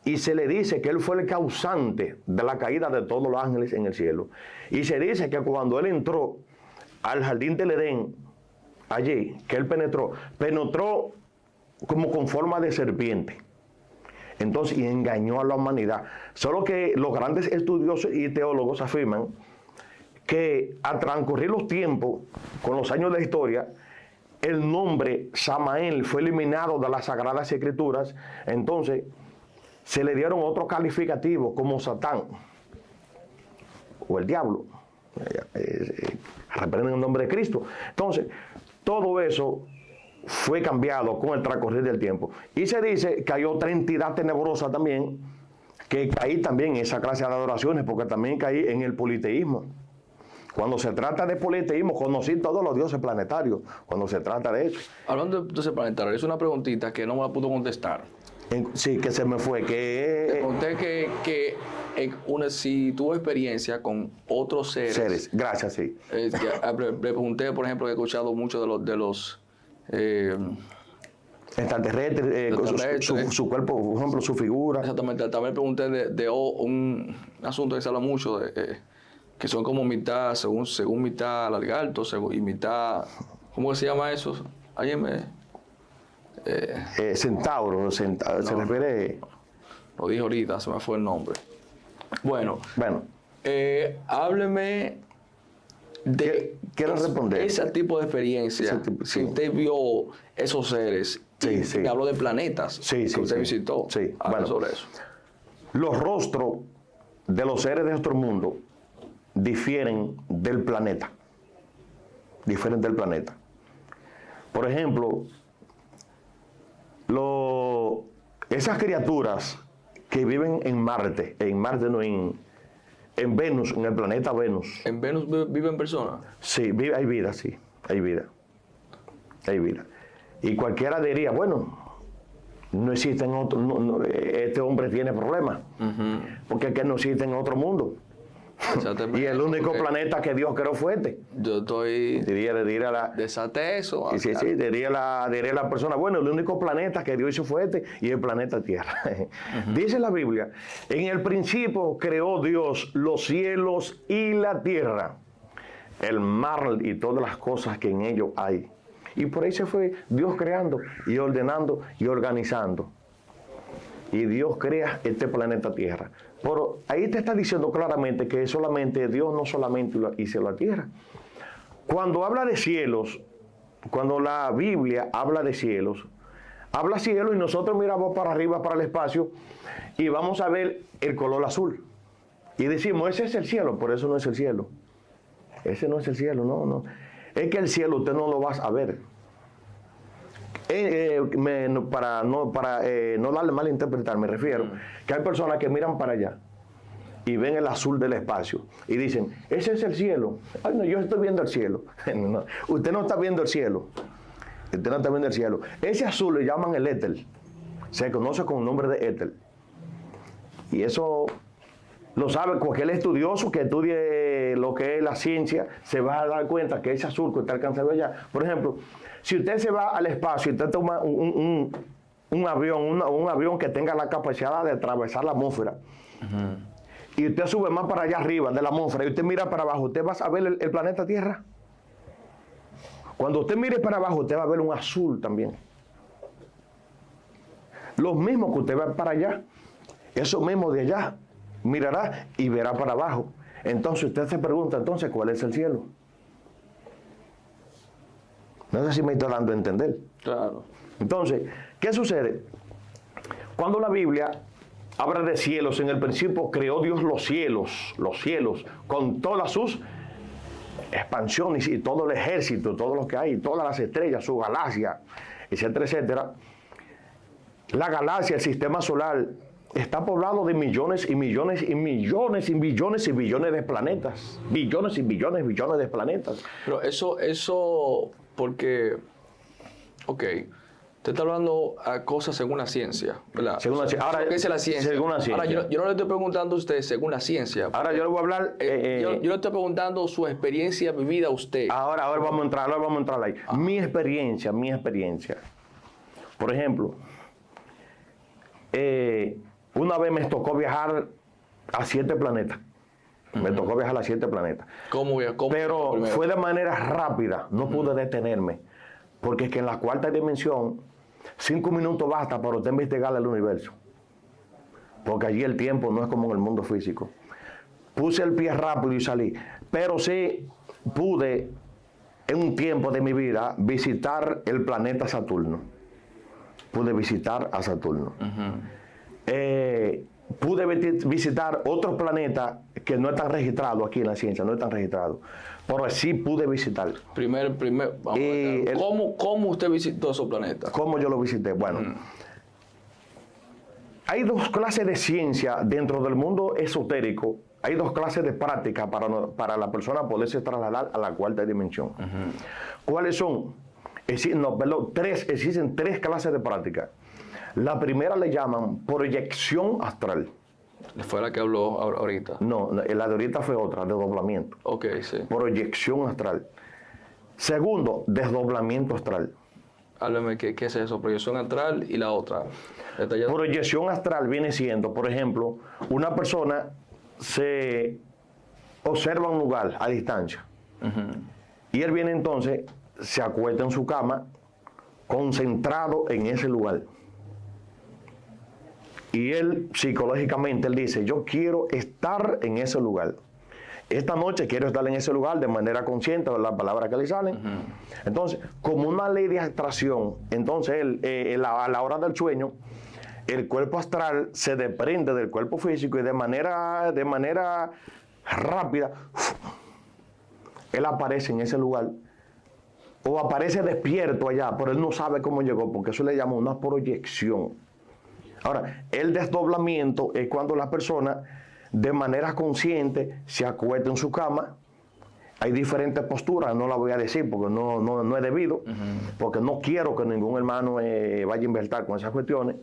y se le dice que él fue el causante de la caída de todos los ángeles en el cielo. Y se dice que cuando él entró al jardín del Edén, allí, que él penetró como con forma de serpiente. Entonces, y engañó a la humanidad. Solo que los grandes estudiosos y teólogos afirman que al transcurrir los tiempos, con los años de la historia, el nombre Samael fue eliminado de las Sagradas Escrituras. Entonces, se le dieron otros calificativos como Satán o el diablo. Reprenden el nombre de Cristo. Entonces, todo eso fue cambiado con el transcurrir del tiempo. Y se dice que hay otra entidad tenebrosa también, que caí también en esa clase de adoraciones, porque también caí en el politeísmo. Cuando se trata de politeísmo, conocí todos los dioses planetarios, cuando se trata de eso. Hablando de dioses planetarios, es una preguntita que no me la pudo contestar. Sí, que se me fue. Te conté que si tuvo experiencia con otros seres. Gracias, sí. Le pregunté, por ejemplo, que he escuchado mucho de los extraterrestres, su cuerpo, por ejemplo, su figura. Exactamente. También pregunté de un asunto que se habla mucho, que son como mitad, según mitad lagarto, y mitad, ¿cómo se llama eso? ¿Alguien me...? Centauro, se refiere... Lo dije ahorita, se me fue el nombre. Bueno. Hábleme de quiero responder. Ese tipo de experiencia. Si usted vio esos seres, sí. Me habló de planetas que usted visitó. Sí, sobre eso. Los rostros de los seres de otro mundo difieren del planeta. Por ejemplo, esas criaturas que viven en Marte no, en Venus, en el planeta Venus. ¿En Venus viven personas? Sí, hay vida, sí, hay vida. Y cualquiera diría, bueno, no existen otro, este hombre tiene problemas, porque es que no existe en otro mundo. Y el único planeta que Dios creó fue este. Yo estoy... Desate eso. Sí, diría la persona, bueno, el único planeta que Dios hizo fue este, y el planeta Tierra. Dice la Biblia, en el principio creó Dios los cielos y la tierra, el mar y todas las cosas que en ellos hay. Y por ahí se fue Dios creando y ordenando y organizando. Y Dios crea este planeta Tierra. Pero ahí te está diciendo claramente que solamente Dios no solamente hizo la tierra. Cuando habla de cielos, cuando la Biblia habla de cielos, habla cielo y nosotros miramos para arriba, para el espacio, y vamos a ver el color azul. Y decimos, ese es el cielo, por eso no es el cielo. Ese no es el cielo, no. Es que el cielo usted no lo va a ver. Para no darle mal a interpretar, me refiero que hay personas que miran para allá y ven el azul del espacio y dicen, ese es el cielo. Ay, no, yo estoy viendo el cielo. No, usted no está viendo el cielo. Ese azul le llaman el éter. Se conoce con el nombre de éter. Y eso lo sabe cualquier estudioso que estudie lo que es la ciencia, se va a dar cuenta que ese azul que usted alcanza a ver allá. Por ejemplo, si usted se va al espacio y usted toma un avión que tenga la capacidad de atravesar la atmósfera, y usted sube más para allá arriba de la atmósfera y usted mira para abajo, ¿usted va a ver el planeta Tierra? Cuando usted mire para abajo, usted va a ver un azul también. Los mismos que usted va para allá, eso mismo de allá, mirará y verá para abajo. Entonces usted se pregunta, entonces, ¿cuál es el cielo? No sé si me estoy dando a entender. Claro. Entonces, ¿qué sucede? Cuando la Biblia habla de cielos, en el principio creó Dios los cielos, con todas sus expansiones y todo el ejército, todo lo que hay, todas las estrellas, su galaxia, etcétera, etcétera. La galaxia, el sistema solar, está poblado de millones y millones y millones y billones y billones de planetas. Billones y billones y billones de planetas. Pero eso porque, usted está hablando a cosas según la ciencia, ¿verdad? Según la ciencia. Ahora, ¿qué es la ciencia? Según la ciencia. Ahora, yo no le estoy preguntando a usted según la ciencia. Ahora yo le voy a hablar... yo le estoy preguntando su experiencia vivida a usted. Ahora vamos a entrar ahí. Mi experiencia. Por ejemplo, una vez me tocó viajar a 7 planetas. Me tocó viajar a 7 planetas. ¿Cómo? Pero fue de manera rápida, no pude detenerme. Porque es que en la 4ª dimensión, 5 minutos basta para usted investigar el universo. Porque allí el tiempo no es como en el mundo físico. Puse el pie rápido y salí. Pero sí pude, en un tiempo de mi vida, visitar el planeta Saturno. Pude visitar a Saturno. Pude visitar otros planetas que no están registrados aquí en la ciencia, no están registrados. Pero sí pude visitar. ¿Cómo usted visitó esos planetas? ¿Cómo yo lo visité? Bueno, hay 2 clases de ciencia dentro del mundo esotérico. Hay 2 clases de práctica para la persona poderse trasladar a la 4ª dimensión. ¿Cuáles son? Existen 3 clases de práctica. La primera le llaman proyección astral. Fue la que habló ahorita. No, la de ahorita fue otra, desdoblamiento. Ok, sí. Proyección astral. Segundo, desdoblamiento astral. Háblame, ¿qué es eso? Proyección astral y la otra. Detallado. Proyección astral viene siendo, por ejemplo, una persona se observa un lugar a distancia. Y él viene entonces, se acuesta en su cama, concentrado en ese lugar. Y él, psicológicamente, él dice, yo quiero estar en ese lugar. Esta noche quiero estar en ese lugar de manera consciente de las palabras que le salen. Entonces, como una ley de atracción, entonces él, a la hora del sueño, el cuerpo astral se desprende del cuerpo físico y de manera rápida, él aparece en ese lugar. O aparece despierto allá, pero él no sabe cómo llegó, porque eso le llama una proyección. Ahora, el desdoblamiento es cuando la persona de manera consciente se acuesta en su cama. Hay diferentes posturas, no las voy a decir porque no es debido, porque no quiero que ningún hermano vaya a inventar con esas cuestiones.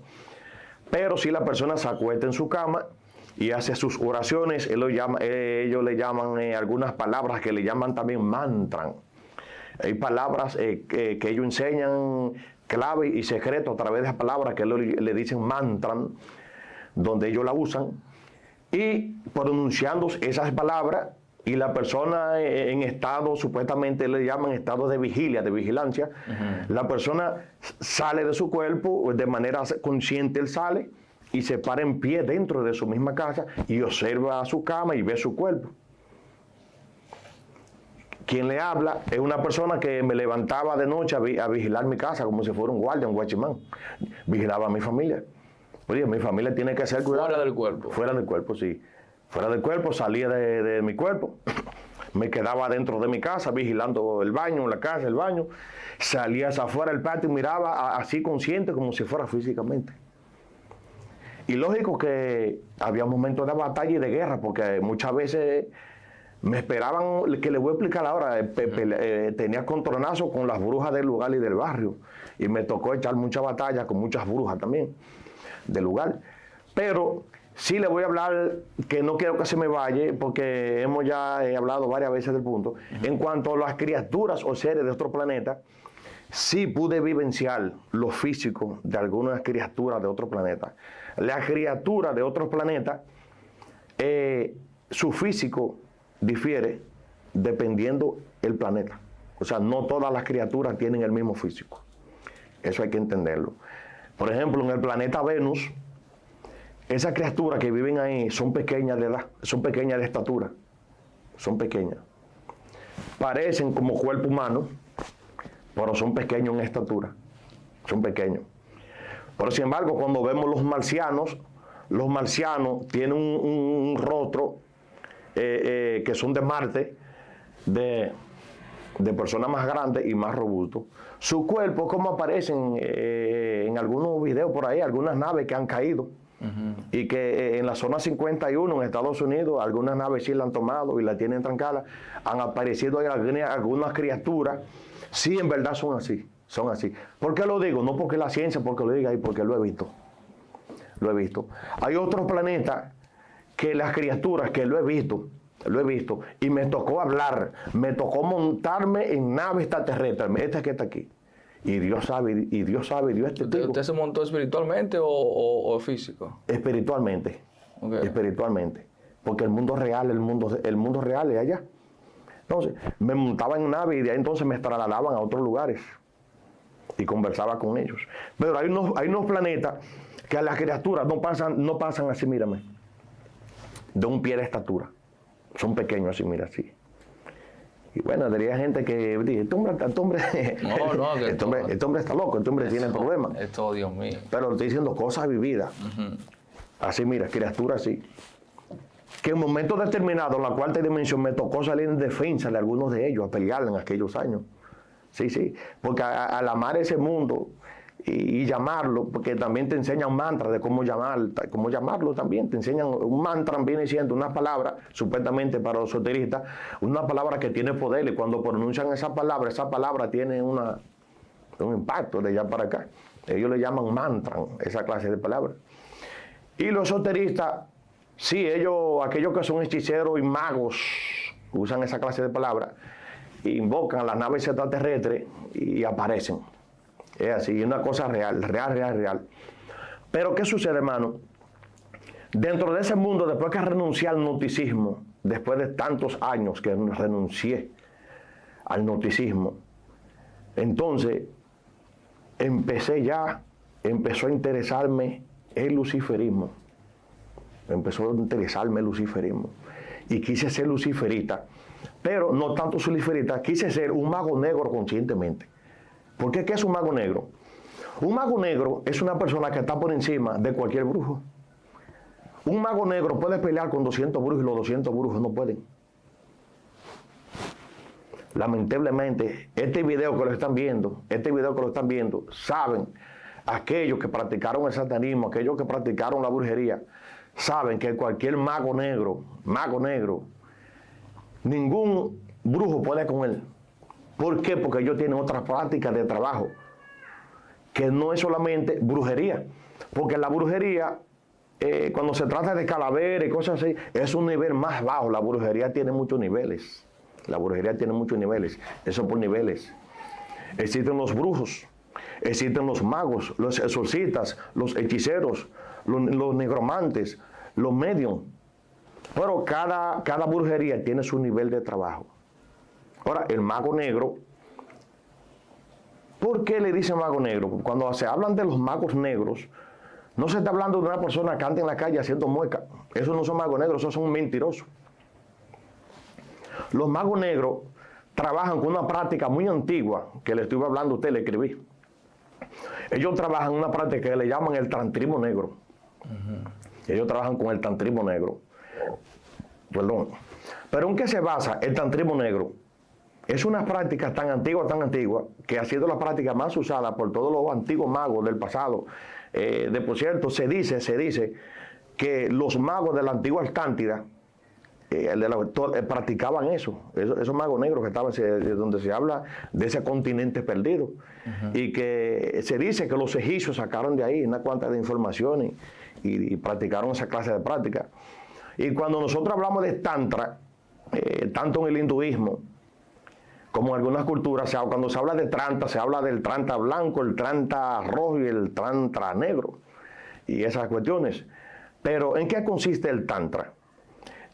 Pero si la persona se acuesta en su cama y hace sus oraciones, ellos le llaman algunas palabras que le llaman también mantran. Hay palabras que ellos enseñan clave y secreto a través de las palabras que le dicen mantran, donde ellos la usan, y pronunciando esas palabras, y la persona en estado, supuestamente le llaman estado de vigilia, de vigilancia, la persona sale de su cuerpo, de manera consciente él sale, y se para en pie dentro de su misma casa, y observa su cama y ve su cuerpo. Quien le habla es una persona que me levantaba de noche a vigilar mi casa como si fuera un guardia, un guachimán. Vigilaba a mi familia. Oye, mi familia tiene que ser cuidada. Fuera del cuerpo. Fuera del cuerpo, sí. Fuera del cuerpo, salía de mi cuerpo. Me quedaba dentro de mi casa vigilando el baño, la casa, el baño. Salía hacia afuera del patio y miraba así consciente como si fuera físicamente. Y lógico que había momentos de batalla y de guerra, porque muchas veces me esperaban, que les voy a explicar ahora, tenía contronazo con las brujas del lugar y del barrio. Y me tocó echar mucha batalla con muchas brujas también del lugar. Pero sí le voy a hablar, que no quiero que se me vaya, porque hemos ya hablado varias veces del punto. En cuanto a las criaturas o seres de otro planeta, sí pude vivenciar lo físico de algunas criaturas de otro planeta. Las criaturas de otros planetas, su físico difiere dependiendo el planeta. O sea, no todas las criaturas tienen el mismo físico. Eso hay que entenderlo. Por ejemplo, en el planeta Venus, esas criaturas que viven ahí son pequeñas de edad, son pequeñas de estatura, son pequeñas. Parecen como cuerpo humano, pero son pequeños en estatura, son pequeños. Pero sin embargo, cuando vemos los marcianos tienen un rostro que son de Marte, de personas más grandes y más robustos. Su cuerpo, como aparecen en algunos videos por ahí, algunas naves que han caído, y que en la zona 51 en Estados Unidos, algunas naves sí la han tomado y la tienen trancada, han aparecido algunas criaturas, sí, en verdad son así, son así. ¿Por qué lo digo? No porque la ciencia, porque lo diga, y porque lo he visto. Lo he visto. Hay otros planetas que las criaturas que lo he visto, y me tocó hablar, me tocó montarme en nave extraterrestre, esta que está aquí. Y Dios sabe, y Dios es testigo. ¿Usted se montó espiritualmente o físico? Espiritualmente. Okay. Espiritualmente. Porque el mundo real, el mundo real es allá. Entonces, me montaba en nave y de ahí entonces me trasladaban a otros lugares. Y conversaba con ellos. Pero hay unos planetas que a las criaturas no pasan así, mírame, de un pie de estatura. Son pequeños así, mira, así. Y bueno, diría gente que dice, este hombre está loco, este hombre tiene problemas. Esto, Dios mío. Pero estoy diciendo cosas vividas. Así, mira, criaturas así. Que en momentos determinados, en la cuarta dimensión, me tocó salir en defensa de algunos de ellos, a pelear en aquellos años. Sí, porque al amar ese mundo y llamarlo, porque también te enseñan mantras de cómo llamarlo también, te enseñan, un mantra viene siendo una palabra, supuestamente para los esoteristas, una palabra que tiene poder, y cuando pronuncian esa palabra tiene un impacto de allá para acá. Ellos le llaman mantra, esa clase de palabras. Y los esoteristas Sí, aquellos que son hechiceros y magos, usan esa clase de palabras, invocan las naves extraterrestres y aparecen. Es así, es una cosa real, real. Pero ¿qué sucede, hermano? Dentro de ese mundo, después que renuncié al noticismo, después de tantos años que renuncié al noticismo, entonces empezó a interesarme el luciferismo. Empezó a interesarme el luciferismo. Y quise ser luciferita, pero no tanto luciferita, quise ser un mago negro conscientemente. ¿Por qué? ¿Qué es un mago negro? Un mago negro es una persona que está por encima de cualquier brujo. Un mago negro puede pelear con 200 brujos y los 200 brujos no pueden. Lamentablemente, este video que lo están viendo, saben, aquellos que practicaron el satanismo, aquellos que practicaron la brujería, saben que cualquier mago negro, ningún brujo puede con él. ¿Por qué? Porque ellos tienen otras prácticas de trabajo, que no es solamente brujería. Porque la brujería, cuando se trata de calaveras y cosas así, es un nivel más bajo. La brujería tiene muchos niveles. Eso por niveles. Existen los brujos, existen los magos, los exorcistas, los hechiceros, los negromantes, los medios. Pero cada brujería tiene su nivel de trabajo. Ahora, el mago negro, ¿por qué le dicen mago negro? Cuando se hablan de los magos negros, no se está hablando de una persona que anda en la calle haciendo muecas. Esos no son magos negros, esos son mentirosos. Los magos negros trabajan con una práctica muy antigua, que le estuve hablando a usted, le escribí. Ellos trabajan una práctica que le llaman el tantrismo negro. Ellos trabajan con el tantrismo negro. Perdón. Pero ¿en qué se basa el tantrismo negro? Es una práctica tan antigua, que ha sido la práctica más usada por todos los antiguos magos del pasado. Por cierto, se dice que los magos de la antigua Atlántida practicaban esos magos negros que estaban, donde se habla de ese continente perdido. Y que se dice que los egipcios sacaron de ahí una cuanta de informaciones y practicaron esa clase de práctica. Y cuando nosotros hablamos de tantra, tanto en el hinduismo como en algunas culturas, cuando se habla de tantra, se habla del tantra blanco, el tantra rojo y el tantra negro y esas cuestiones. Pero ¿en qué consiste el tantra?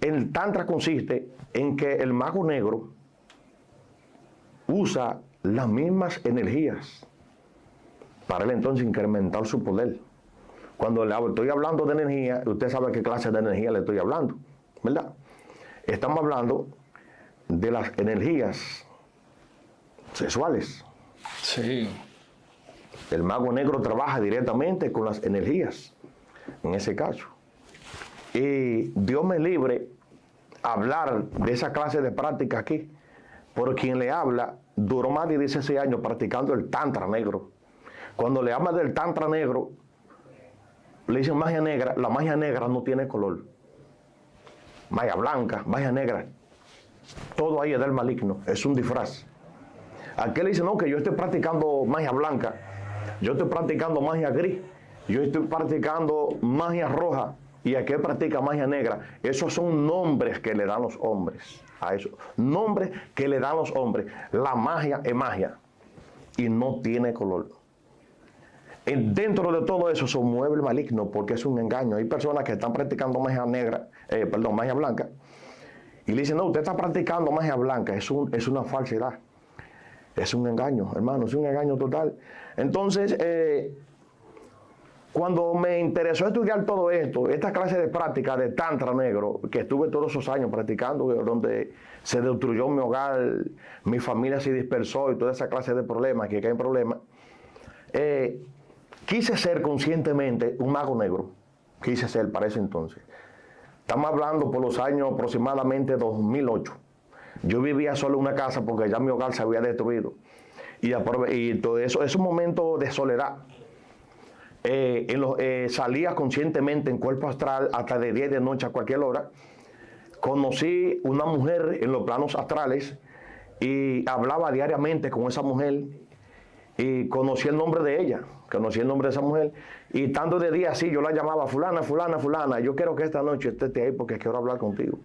El tantra consiste en que el mago negro usa las mismas energías para él entonces incrementar su poder. Cuando le estoy hablando de energía, usted sabe qué clase de energía le estoy hablando, ¿verdad? Estamos hablando de las energías sexuales. Sí. El mago negro trabaja directamente con las energías, en ese caso. Y Dios me libre hablar de esa clase de práctica aquí, por quien le habla duró más de 16 años practicando el tantra negro. Cuando le habla del tantra negro, le dicen magia negra. La magia negra no tiene color. Magia blanca, magia negra, todo ahí es del maligno, es un disfraz. Aquel le dice, no, que yo estoy practicando magia blanca, yo estoy practicando magia gris, yo estoy practicando magia roja, y aquel practica magia negra. Esos son nombres que le dan los hombres a eso, nombres que le dan los hombres. La magia es magia y no tiene color. Dentro de todo eso se mueve el maligno porque es un engaño. Hay personas que están practicando magia negra, magia blanca, y le dicen, no, usted está practicando magia blanca. Es una falsedad. Es un engaño, hermano, es un engaño total. Entonces, cuando me interesó estudiar todo esto, esta clase de práctica de tantra negro, que estuve todos esos años practicando, donde se destruyó mi hogar, mi familia se dispersó y toda esa clase de problemas, que caen problemas, quise ser conscientemente un mago negro. Quise ser para ese entonces. Estamos hablando por los años aproximadamente 2008. Yo vivía solo en una casa porque ya mi hogar se había destruido. Y todo eso, esos momentos de soledad, salía conscientemente en cuerpo astral hasta de 10 de noche a cualquier hora. Conocí una mujer en los planos astrales y hablaba diariamente con esa mujer Y conocí el nombre de ella, conocí el nombre de esa mujer. Y tanto de día así, yo la llamaba, fulana, fulana, fulana. Yo quiero que esta noche estés ahí porque quiero hablar contigo.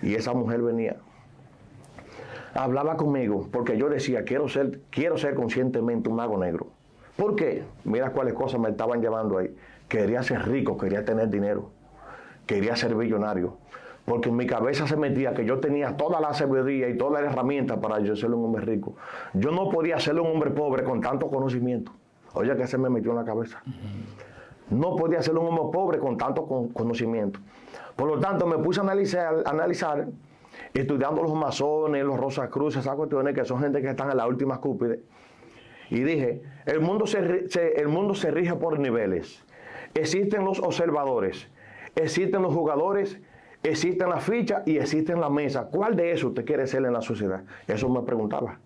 Y esa mujer venía. Hablaba conmigo porque yo decía, quiero ser conscientemente un mago negro. ¿Por qué? Mira cuáles cosas me estaban llevando ahí. Quería ser rico, quería tener dinero, quería ser millonario. Porque en mi cabeza se metía que yo tenía toda la sabiduría y todas las herramientas para yo ser un hombre rico. Yo no podía ser un hombre pobre con tanto conocimiento. Oye, que se me metió en la cabeza. No podía ser un hombre pobre con tanto conocimiento. Por lo tanto, me puse a analizar estudiando los masones, los Rosacruces, esas cuestiones que son gente que están en la última cúspide. Y dije, el mundo se rige por niveles. Existen los observadores, existen los jugadores, existen las fichas y existen la mesa. ¿Cuál de eso usted quiere ser en la sociedad? Eso me preguntaba.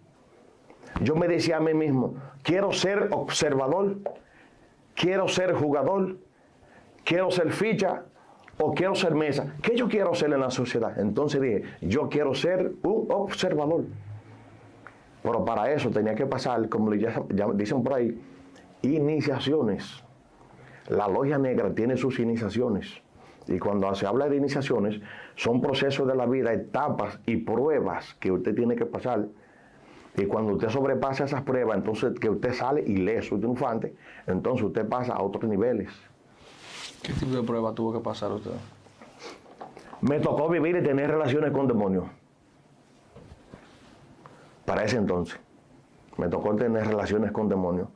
Yo me decía a mí mismo, quiero ser observador, quiero ser jugador, quiero ser ficha o quiero ser mesa. ¿Qué yo quiero ser en la sociedad? Entonces dije, yo quiero ser un observador. Pero para eso tenía que pasar, como ya dicen por ahí, iniciaciones. La logia negra tiene sus iniciaciones. Y cuando se habla de iniciaciones, son procesos de la vida, etapas y pruebas que usted tiene que pasar. Y cuando usted sobrepasa esas pruebas, entonces que usted sale ileso y triunfante, entonces usted pasa a otros niveles. ¿Qué tipo de prueba tuvo que pasar usted? Me tocó vivir y tener relaciones con demonios. Para ese entonces. Me tocó tener relaciones con demonios.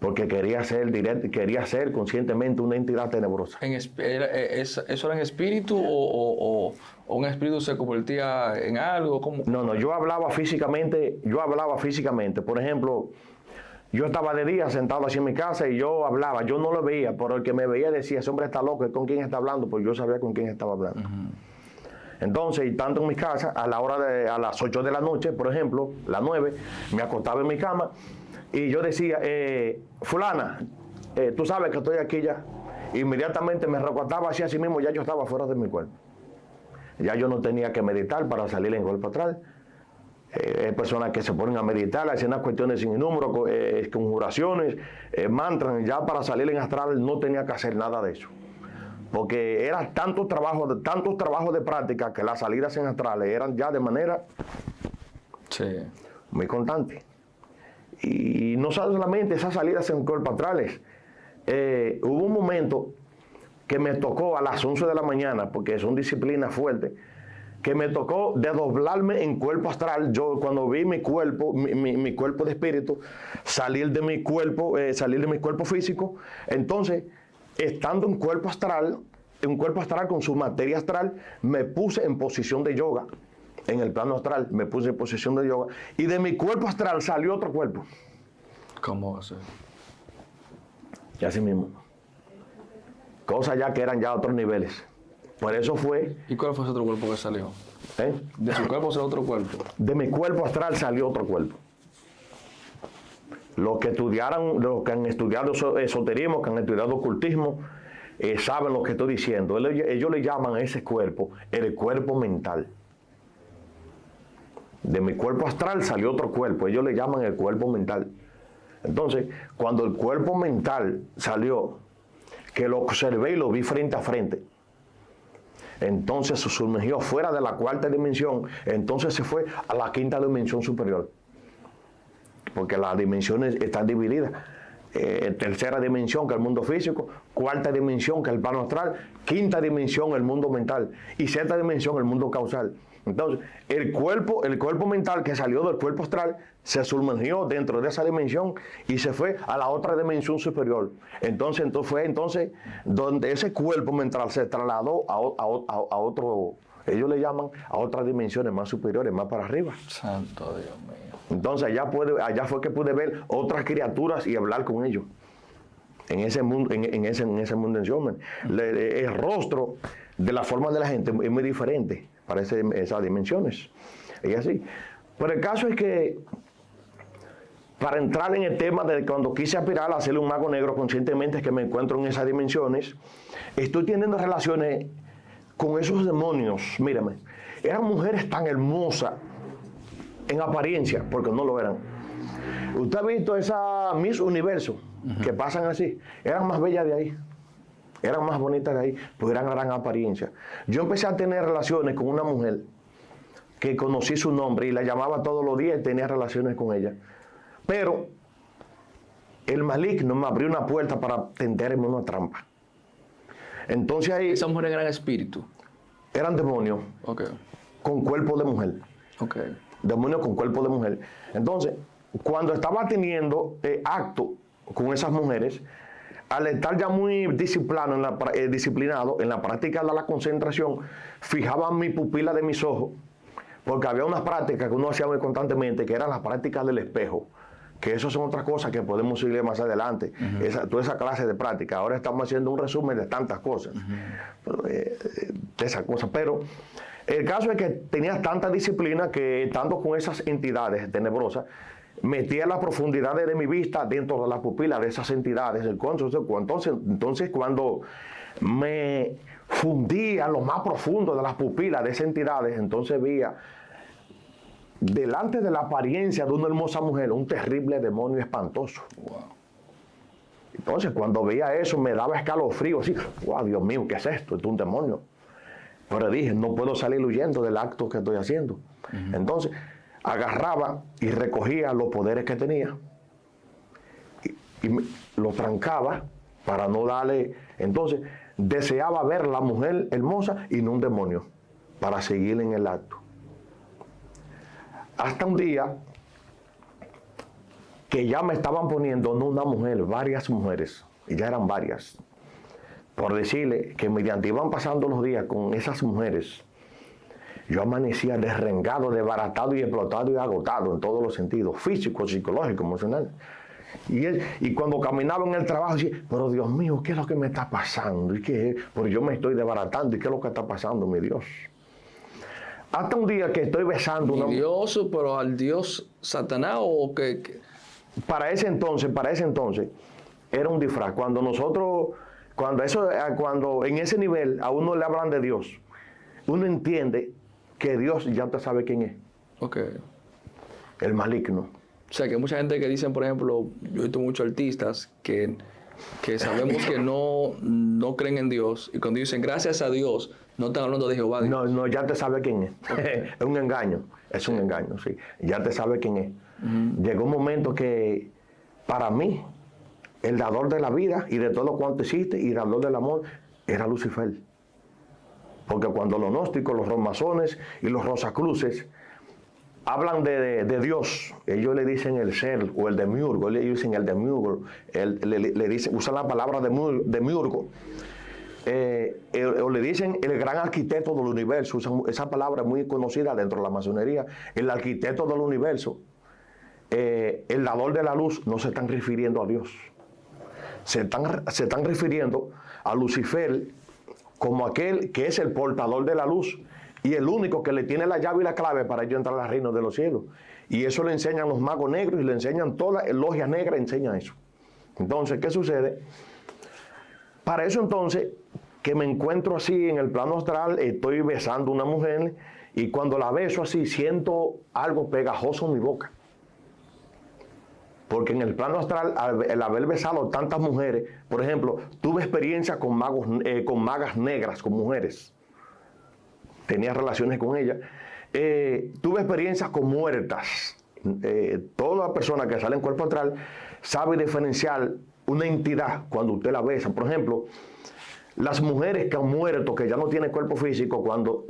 Porque quería ser conscientemente una entidad tenebrosa. ¿Eso era en espíritu o un espíritu se convertía en algo? ¿Cómo? No, yo hablaba físicamente. Por ejemplo, yo estaba de día sentado así en mi casa y yo hablaba. Yo no lo veía, pero el que me veía decía, ese hombre está loco, ¿con quién está hablando? Pues yo sabía con quién estaba hablando. Entonces, y tanto en mi casa, a las 8 de la noche, por ejemplo, las 9, me acostaba en mi cama. Y yo decía, fulana, tú sabes que estoy aquí ya. Inmediatamente me recostaba así a sí mismo, ya yo estaba fuera de mi cuerpo. Ya yo no tenía que meditar para salir en cuerpo astral. Hay personas que se ponen a meditar, hacen unas cuestiones sin número, conjuraciones, mantras. Ya para salir en astral no tenía que hacer nada de eso. Porque eran tantos trabajos de práctica que las salidas en astrales eran ya de manera muy constante. Y no solamente esas salidas en cuerpos astrales. Hubo un momento que me tocó a las 11 de la mañana, porque son disciplinas fuertes, que me tocó desdoblarme en cuerpo astral. Yo cuando vi mi cuerpo de espíritu, salir de mi cuerpo físico, entonces, estando en cuerpo astral con su materia astral, me puse en posición de yoga. En el plano astral me puse en posición de yoga y de mi cuerpo astral salió otro cuerpo. ¿Cómo va a ser? Y así mismo. Cosas ya que eran ya otros niveles. Por eso fue... ¿Y cuál fue ese otro cuerpo que salió? ¿De su cuerpo salió otro cuerpo? De mi cuerpo astral salió otro cuerpo. Los que han estudiado esoterismo, que han estudiado ocultismo, saben lo que estoy diciendo. Ellos le llaman a ese cuerpo el cuerpo mental. De mi cuerpo astral salió otro cuerpo, ellos le llaman el cuerpo mental. Entonces, cuando el cuerpo mental salió, que lo observé y lo vi frente a frente, entonces se sumergió fuera de la cuarta dimensión, entonces se fue a la quinta dimensión superior. Porque las dimensiones están divididas. Tercera dimensión, que es el mundo físico, cuarta dimensión, que es el plano astral, quinta dimensión, el mundo mental, y sexta dimensión, el mundo causal. Entonces, el cuerpo mental que salió del cuerpo astral se sumergió dentro de esa dimensión y se fue a la otra dimensión superior. Entonces fue donde ese cuerpo mental se trasladó a otro, ellos le llaman a otras dimensiones más superiores, más para arriba. Santo Dios mío. Entonces allá fue que pude ver otras criaturas y hablar con ellos. En ese mundo, en ese mundo en Shoman. El rostro de la forma de la gente es muy diferente para esas dimensiones. Y así. Pero el caso es que, para entrar en el tema de cuando quise aspirar a ser un mago negro conscientemente, que me encuentro en esas dimensiones, estoy teniendo relaciones con esos demonios. Mírame, eran mujeres tan hermosas en apariencia, porque no lo eran. Usted ha visto esa Miss Universo que pasan así. Eran más bellas de ahí. Eran más bonitas de ahí, pues eran gran apariencia. Yo empecé a tener relaciones con una mujer que conocí su nombre y la llamaba todos los días y tenía relaciones con ella. Pero el maligno me abrió una puerta para tenderme una trampa. Entonces ahí... Esas mujeres eran espíritus. Eran demonios con cuerpo de mujer. Demonios con cuerpo de mujer. Entonces, cuando estaba teniendo acto con esas mujeres, al estar ya muy disciplinado en la práctica de la concentración, fijaba mi pupila de mis ojos, porque había unas prácticas que uno hacía muy constantemente, que eran las prácticas del espejo, que eso son otras cosas que podemos seguir más adelante, toda esa clase de práctica. Ahora estamos haciendo un resumen de tantas cosas, de esas cosas, pero el caso es que tenía tanta disciplina que estando con esas entidades tenebrosas, metía las profundidades de mi vista dentro de la pupila de esas entidades. Entonces cuando me fundía lo más profundo de las pupilas de esas entidades, entonces veía delante de la apariencia de una hermosa mujer un terrible demonio espantoso. Entonces cuando veía eso me daba escalofrío, así, wow, Dios mío, ¿qué es esto? Es un demonio. Pero dije, no puedo salir huyendo del acto que estoy haciendo. Entonces agarraba y recogía los poderes que tenía y lo trancaba para no darle. Entonces deseaba ver la mujer hermosa y no un demonio para seguir en el acto. Hasta un día que ya me estaban poniendo no una mujer, varias mujeres, y ya eran varias, por decirle que mediante iban pasando los días con esas mujeres, yo amanecía desrengado, desbaratado y explotado y agotado en todos los sentidos, físico, psicológico, emocional. Y cuando caminaba en el trabajo, decía, pero Dios mío, ¿qué es lo que me está pasando? Porque yo me estoy desbaratando, ¿y qué es lo que está pasando, mi Dios? Hasta un día que estoy besando una... Dios, pero al Dios Satanás o qué? Para ese entonces, era un disfraz. Cuando en ese nivel a uno le hablan de Dios, uno entiende que Dios ya te sabe quién es. El maligno. O sea, que mucha gente que dicen, por ejemplo, yo he visto muchos artistas que sabemos que no creen en Dios, y cuando dicen gracias a Dios, no están hablando de Jehová. No, ya te sabe quién es. Es un engaño, sí. Ya te sabe quién es. Llegó un momento que, para mí, el dador de la vida y de todo cuanto existe y el dador del amor era Lucifer. Porque cuando los gnósticos, los romasones y los rosacruces hablan de Dios, ellos le dicen el ser o el demiurgo, ellos dicen el demiurgo, le dicen, usan la palabra demiurgo, o le dicen el gran arquitecto del universo, usan esa palabra muy conocida dentro de la masonería, el arquitecto del universo, el dador de la luz. No se están refiriendo a Dios, se están refiriendo a Lucifer como aquel que es el portador de la luz y el único que le tiene la llave y la clave para ellos entrar al reino de los cielos. Y eso le enseñan los magos negros y le enseñan toda la logia negra, enseña eso. Entonces, ¿qué sucede? Para eso entonces, que me encuentro así en el plano astral, estoy besando a una mujer y cuando la beso así siento algo pegajoso en mi boca. Porque en el plano astral, al haber besado tantas mujeres, por ejemplo, tuve experiencia con magas negras, con mujeres. Tenía relaciones con ellas. Tuve experiencias con muertas. Toda persona que sale en cuerpo astral sabe diferenciar una entidad cuando usted la besa. Por ejemplo, las mujeres que han muerto, que ya no tienen cuerpo físico, cuando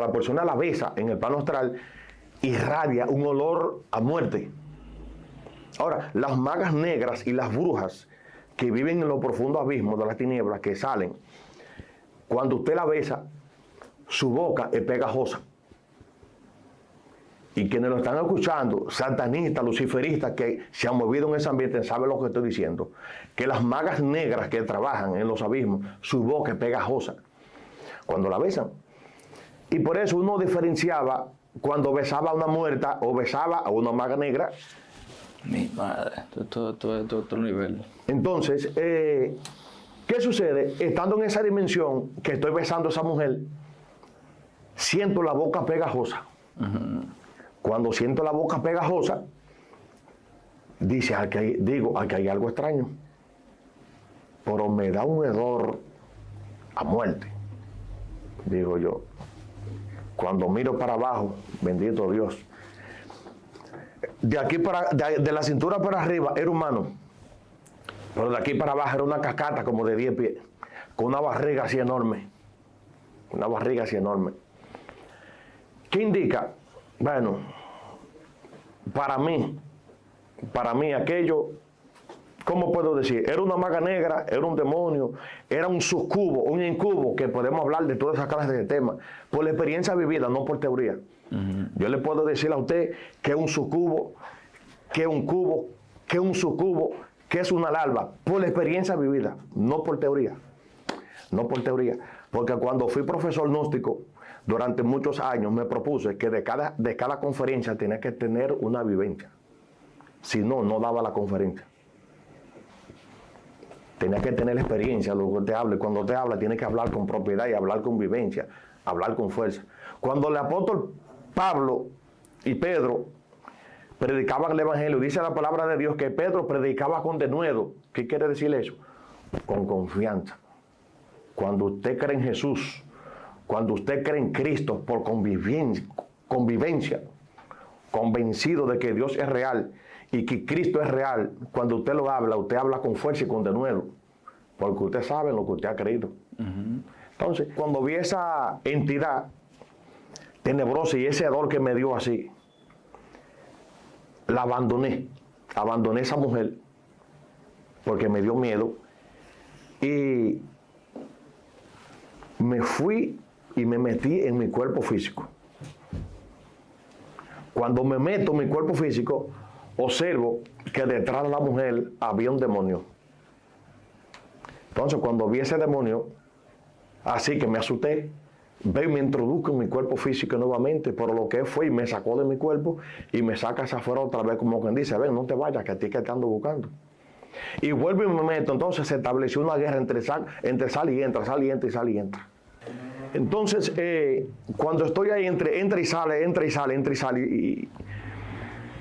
la persona la besa en el plano astral, irradia un olor a muerte. Ahora, las magas negras y las brujas que viven en los profundos abismos de las tinieblas, que salen, cuando usted la besa, su boca es pegajosa. Y quienes lo están escuchando, satanistas, luciferistas, que se han movido en ese ambiente, saben lo que estoy diciendo. Que las magas negras que trabajan en los abismos, su boca es pegajosa cuando la besan. Y por eso uno diferenciaba cuando besaba a una muerta o besaba a una maga negra. Mi madre, todo nivel. Entonces, ¿qué sucede? Estando en esa dimensión que estoy besando a esa mujer, siento la boca pegajosa. Cuando siento la boca pegajosa, dice, aquí hay algo extraño, pero me da un hedor a muerte. Digo yo, cuando miro para abajo, bendito Dios, de la cintura para arriba era humano, pero de aquí para abajo era una cascata como de 10 pies, con una barriga así enorme, ¿Qué indica? Bueno, para mí aquello, ¿cómo puedo decir? Era una maga negra, era un demonio, era un sucubo, un incubo, que podemos hablar de todas esas clases de temas, por la experiencia vivida, no por teoría. Yo le puedo decir a usted que es un sucubo, que es un cubo, que es un sucubo, que es una larva, por la experiencia vivida, no por teoría. Porque cuando fui profesor gnóstico, durante muchos años me propuse que de cada conferencia tenía que tener una vivencia. Si no, no daba la conferencia. Tenía que tener la experiencia, lo que te hable. Cuando te habla, tiene que hablar con propiedad y hablar con vivencia, hablar con fuerza. Cuando el apóstol Pablo y Pedro predicaban el evangelio, dice la palabra de Dios que Pedro predicaba con denuedo. ¿Qué quiere decir eso? Con confianza. Cuando usted cree en Jesús, cuando usted cree en Cristo por convivencia, convencido de que Dios es real y que Cristo es real, cuando usted usted habla con fuerza y con denuedo, porque usted sabe lo que usted ha creído. Entonces, cuando vi esa entidad tenebrosa y ese hedor que me dio así, la abandoné a esa mujer, porque me dio miedo, y me fui y me metí en mi cuerpo físico. Cuando me meto en mi cuerpo físico, observo que detrás de la mujer había un demonio. Entonces, cuando vi ese demonio, así que me asusté, ve y me introduzco en mi cuerpo físico nuevamente, pero lo que fue y me sacó de mi cuerpo y me saca hacia afuera otra vez, como quien dice, ven, no te vayas, que a ti que te ando buscando. Y vuelvo y me meto. Entonces se estableció una guerra entre sal y entra, sal y entra y sal y entra. Entonces, cuando estoy ahí, entra y sale, y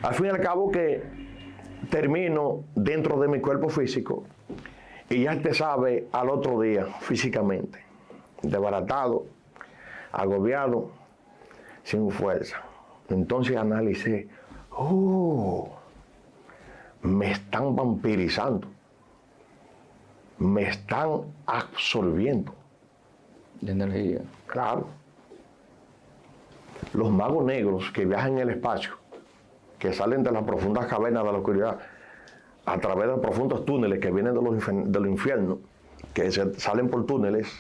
al fin y al cabo que termino dentro de mi cuerpo físico, y ya te sabe al otro día físicamente, desbaratado, agobiado, sin fuerza. Entonces analicé, me están vampirizando, me están absorbiendo. De energía. Claro. Los magos negros que viajan en el espacio, que salen de las profundas cavernas de la oscuridad, a través de profundos túneles que vienen de los infiernos, que salen por túneles,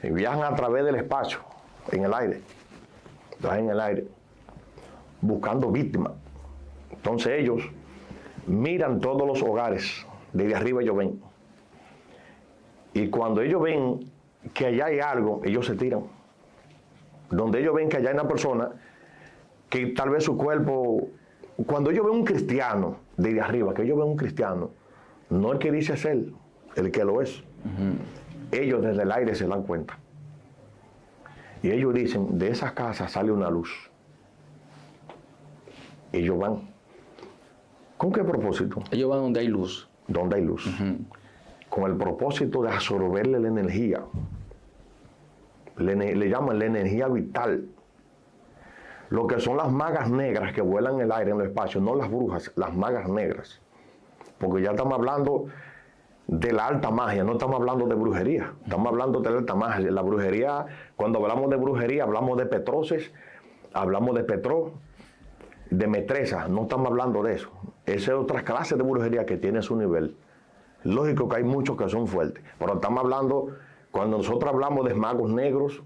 y viajan a través del espacio, en el aire, buscando víctimas. Entonces ellos miran todos los hogares, desde arriba ellos ven. Y cuando ellos ven que allá hay algo, ellos se tiran. Donde ellos ven que allá hay una persona que tal vez su cuerpo, cuando ellos ven un cristiano desde arriba, que ellos ven un cristiano, no el que dice ser, el que lo es. Ellos desde el aire se dan cuenta. Y ellos dicen, de esas casas sale una luz. Ellos van. ¿Con qué propósito? Ellos van donde hay luz. Donde hay luz. Con el propósito de absorberle la energía. Le llaman la energía vital. Lo que son las magas negras que vuelan en el aire, en el espacio, no las brujas, las magas negras. Porque ya estamos hablando de la alta magia, no estamos hablando de brujería, estamos hablando de la alta magia. La brujería, cuando hablamos de brujería, hablamos de Petroses, hablamos de Petró, de Metresa, no estamos hablando de eso. Esa es otra clase de brujería que tiene su nivel. Lógico que hay muchos que son fuertes, pero estamos hablando, cuando nosotros hablamos de magos negros,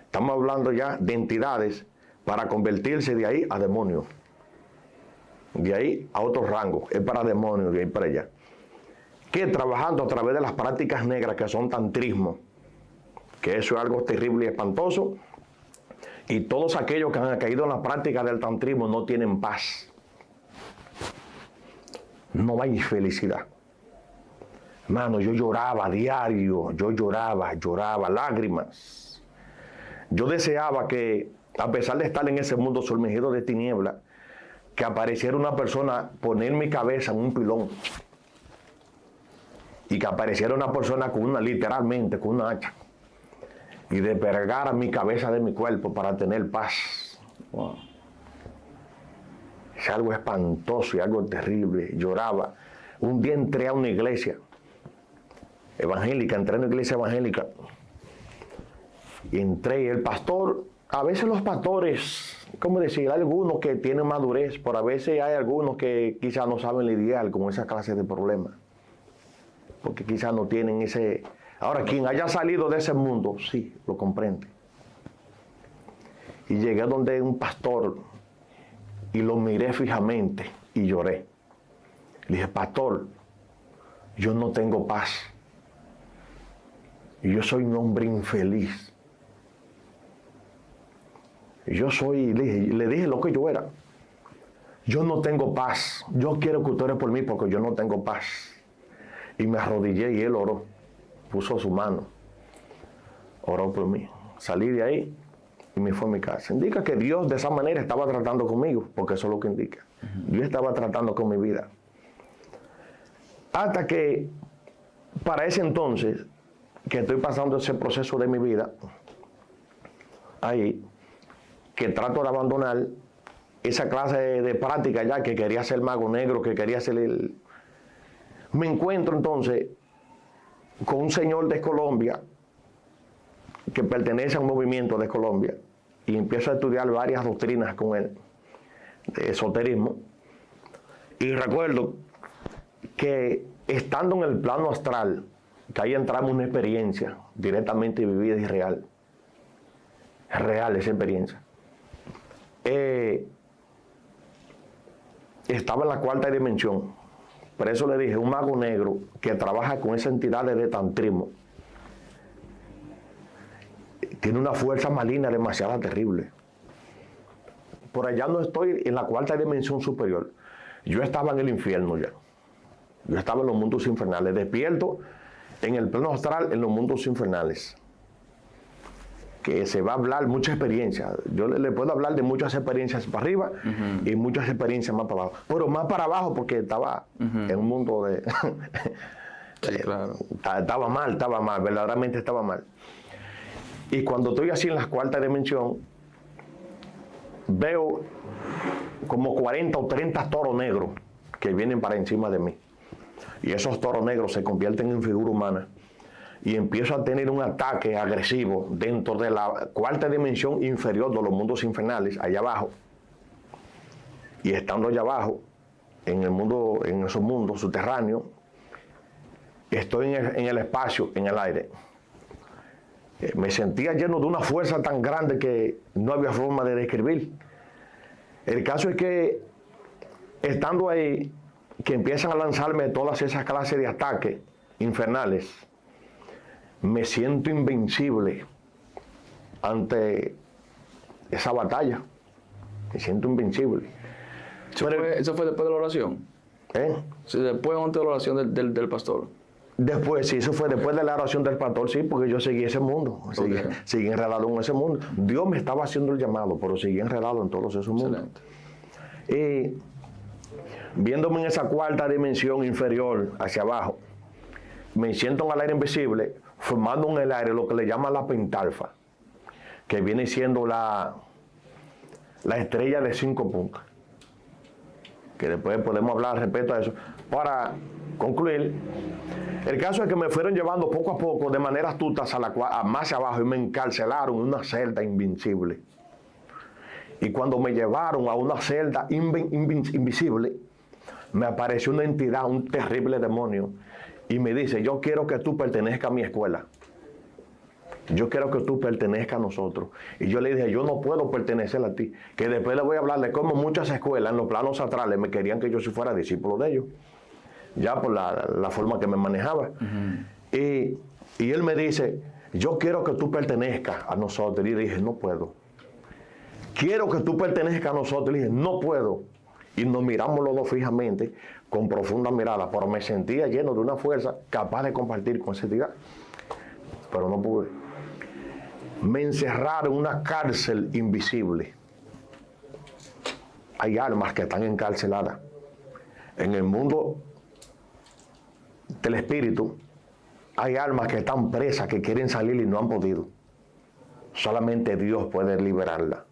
estamos hablando ya de entidades para convertirse de ahí a demonios, de ahí a otro rango, es para demonios, de ahí para allá. Que trabajando a través de las prácticas negras que son tantrismo, que eso es algo terrible y espantoso, y todos aquellos que han caído en la práctica del tantrismo no tienen paz, no hay felicidad. Hermano, yo lloraba a diario, lloraba, lágrimas. Yo deseaba que, a pesar de estar en ese mundo sumergido de tinieblas, que apareciera una persona, poner mi cabeza en un pilón. Y que apareciera una persona con una, literalmente, con una hacha. Y despergara mi cabeza de mi cuerpo para tener paz. Wow. Es algo espantoso y algo terrible. Lloraba. Un día entré a una iglesia evangélica, entré a una iglesia evangélica. Y entré y el pastor, a veces los pastores, ¿cómo decir? Hay algunos que tienen madurez, pero a veces hay algunos que quizás no saben lidiar con esa clase de problemas. Porque quizás no tienen ese... Ahora, quien haya salido de ese mundo, sí, lo comprende. Y llegué donde un pastor y lo miré fijamente y lloré. Le dije, pastor, yo no tengo paz. Y yo soy un hombre infeliz. Yo soy, le dije lo que yo era. Yo no tengo paz. Yo quiero que usted ore por mí porque yo no tengo paz. Y me arrodillé y él oró. Puso su mano. Oró por mí. Salí de ahí y me fue a mi casa. Indica que Dios de esa manera estaba tratando conmigo, porque eso es lo que indica. Dios estaba tratando con mi vida. Hasta que, para ese entonces, que estoy pasando ese proceso de mi vida, ahí, que trato de abandonar esa clase de práctica ya, que quería ser mago negro, que quería ser el... Me encuentro entonces con un señor de Colombia, que pertenece a un movimiento de Colombia, y empiezo a estudiar varias doctrinas con él, de esoterismo, y recuerdo que estando en el plano astral, que ahí entramos en una experiencia directamente vivida y real. Es real esa experiencia. Estaba en la cuarta dimensión. Por eso le dije, un mago negro que trabaja con esa entidad de tantrismo tiene una fuerza maligna demasiado terrible. Por allá no estoy en la cuarta dimensión superior. Yo estaba en el infierno ya. Yo estaba en los mundos infernales. Despierto en el plano astral en los mundos infernales. Que se va a hablar mucha experiencia. Yo le puedo hablar de muchas experiencias para arriba y muchas experiencias más para abajo. Pero más para abajo porque estaba en un mundo de... Sí, claro. Estaba mal, verdaderamente estaba mal. Y cuando estoy así en la cuarta dimensión, veo como 40 o 30 toros negros que vienen para encima de mí. Y esos toros negros se convierten en figura humana. Y empiezo a tener un ataque agresivo dentro de la cuarta dimensión inferior de los mundos infernales, allá abajo. Y estando allá abajo, en el mundo, en esos mundos subterráneos, estoy en el espacio, en el aire. Me sentía lleno de una fuerza tan grande que no había forma de describir. El caso es que, estando ahí, que empiezan a lanzarme todas esas clases de ataques infernales, me siento invencible ante esa batalla. Me siento invencible. ¿Eso fue después de la oración? Sí, después antes de la oración del pastor. Después, sí, eso fue después de la oración del pastor, sí, porque yo seguí ese mundo, seguí enredado en ese mundo. Dios me estaba haciendo el llamado, pero seguí enredado en todos esos mundos. Y viéndome en esa cuarta dimensión inferior, hacia abajo, me siento en el aire invisible, formando en el aire lo que le llaman la pentalfa, que viene siendo la estrella de 5 puntas. Que después podemos hablar respecto a eso. Para concluir, el caso es que me fueron llevando poco a poco, de manera astuta, más abajo, y me encarcelaron en una celda invencible. Y cuando me llevaron a una celda invisible, me apareció una entidad, un terrible demonio, y me dice, yo quiero que tú pertenezcas a mi escuela. Yo quiero que tú pertenezcas a nosotros. Y yo le dije, yo no puedo pertenecer a ti. Que después le voy a hablar de cómo muchas escuelas en los planos astrales me querían que yo fuera discípulo de ellos. Ya por la forma que me manejaba. Y él me dice, yo quiero que tú pertenezcas a nosotros. Y le dije, no puedo. Quiero que tú pertenezcas a nosotros. Y le dije, no puedo. Y nos miramos los dos fijamente, con profunda mirada, pero me sentía lleno de una fuerza capaz de compartir con esa entidad. Pero no pude. Me encerraron en una cárcel invisible. hay almas que están encarceladas. En el mundo del espíritu hay almas que están presas, que quieren salir y no han podido. Solamente Dios puede liberarla.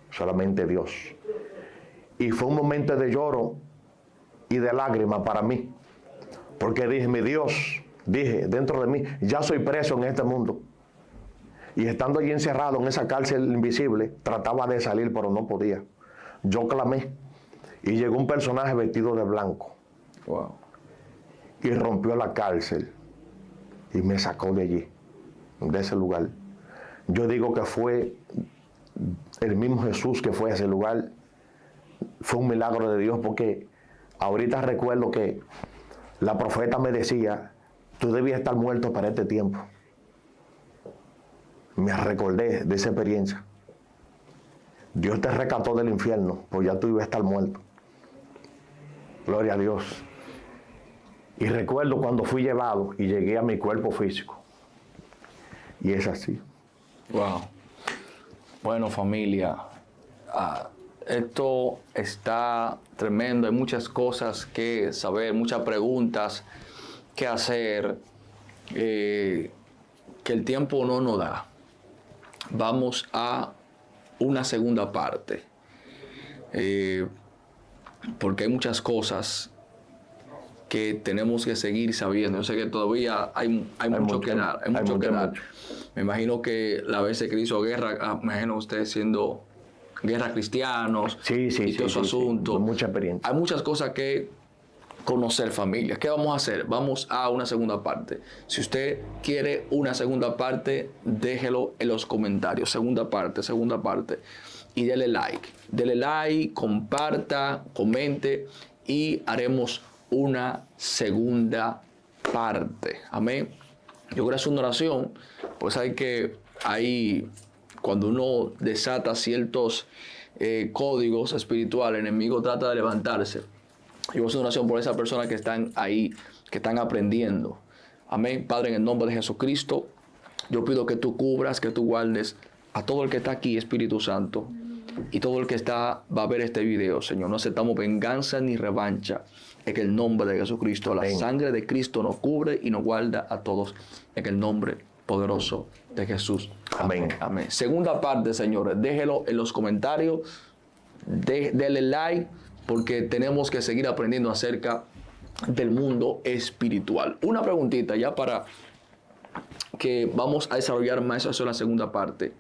Solamente Dios. Y fue un momento de lloro y de lágrimas para mí. Porque dije, mi Dios, dije dentro de mí, ya soy preso en este mundo. Y estando allí encerrado en esa cárcel invisible, trataba de salir, pero no podía. Yo clamé. Y llegó un personaje vestido de blanco. Wow. Y rompió la cárcel. Y me sacó de allí, de ese lugar. Yo digo que fue el mismo Jesús que fue a ese lugar. Fue un milagro de Dios, porque ahorita recuerdo que la profeta me decía, tú debías estar muerto para este tiempo. Me recordé de esa experiencia. Dios te rescató del infierno, pues ya tú ibas a estar muerto. Gloria a Dios. Y recuerdo cuando fui llevado y llegué a mi cuerpo físico. Y es así. Wow. Bueno, familia, esto está tremendo. Hay muchas cosas que saber, muchas preguntas que hacer, que el tiempo no nos da. Vamos a una segunda parte, porque hay muchas cosas que tenemos que seguir sabiendo. Yo sé que todavía hay mucho que dar, hay mucho que dar. Me imagino que la vez que hizo guerra, me imagino usted siendo guerra cristianos, sí, y todo ese asunto. Con mucha experiencia. Hay muchas cosas que conocer, familia. ¿Qué vamos a hacer? Vamos a una segunda parte. Si usted quiere una segunda parte, déjelo en los comentarios. Segunda parte. Y dele like, comparta, comente y haremos una segunda parte. Amén. Yo quiero hacer una oración, pues cuando uno desata ciertos códigos espirituales, el enemigo trata de levantarse. Yo voy a hacer una oración por esas personas que están ahí, que están aprendiendo. Amén. Padre, en el nombre de Jesucristo, yo pido que tú cubras, que tú guardes a todo el que está aquí, Espíritu Santo, y todo el que va a ver este video, Señor. No aceptamos venganza ni revancha. En el nombre de Jesucristo, la sangre de Cristo nos cubre y nos guarda a todos. En el nombre poderoso de Jesús. Amén. Amén. Segunda parte, señores. Déjelo en los comentarios. Dele like, porque tenemos que seguir aprendiendo acerca del mundo espiritual. Una preguntita ya para que vamos a desarrollar más eso en la segunda parte.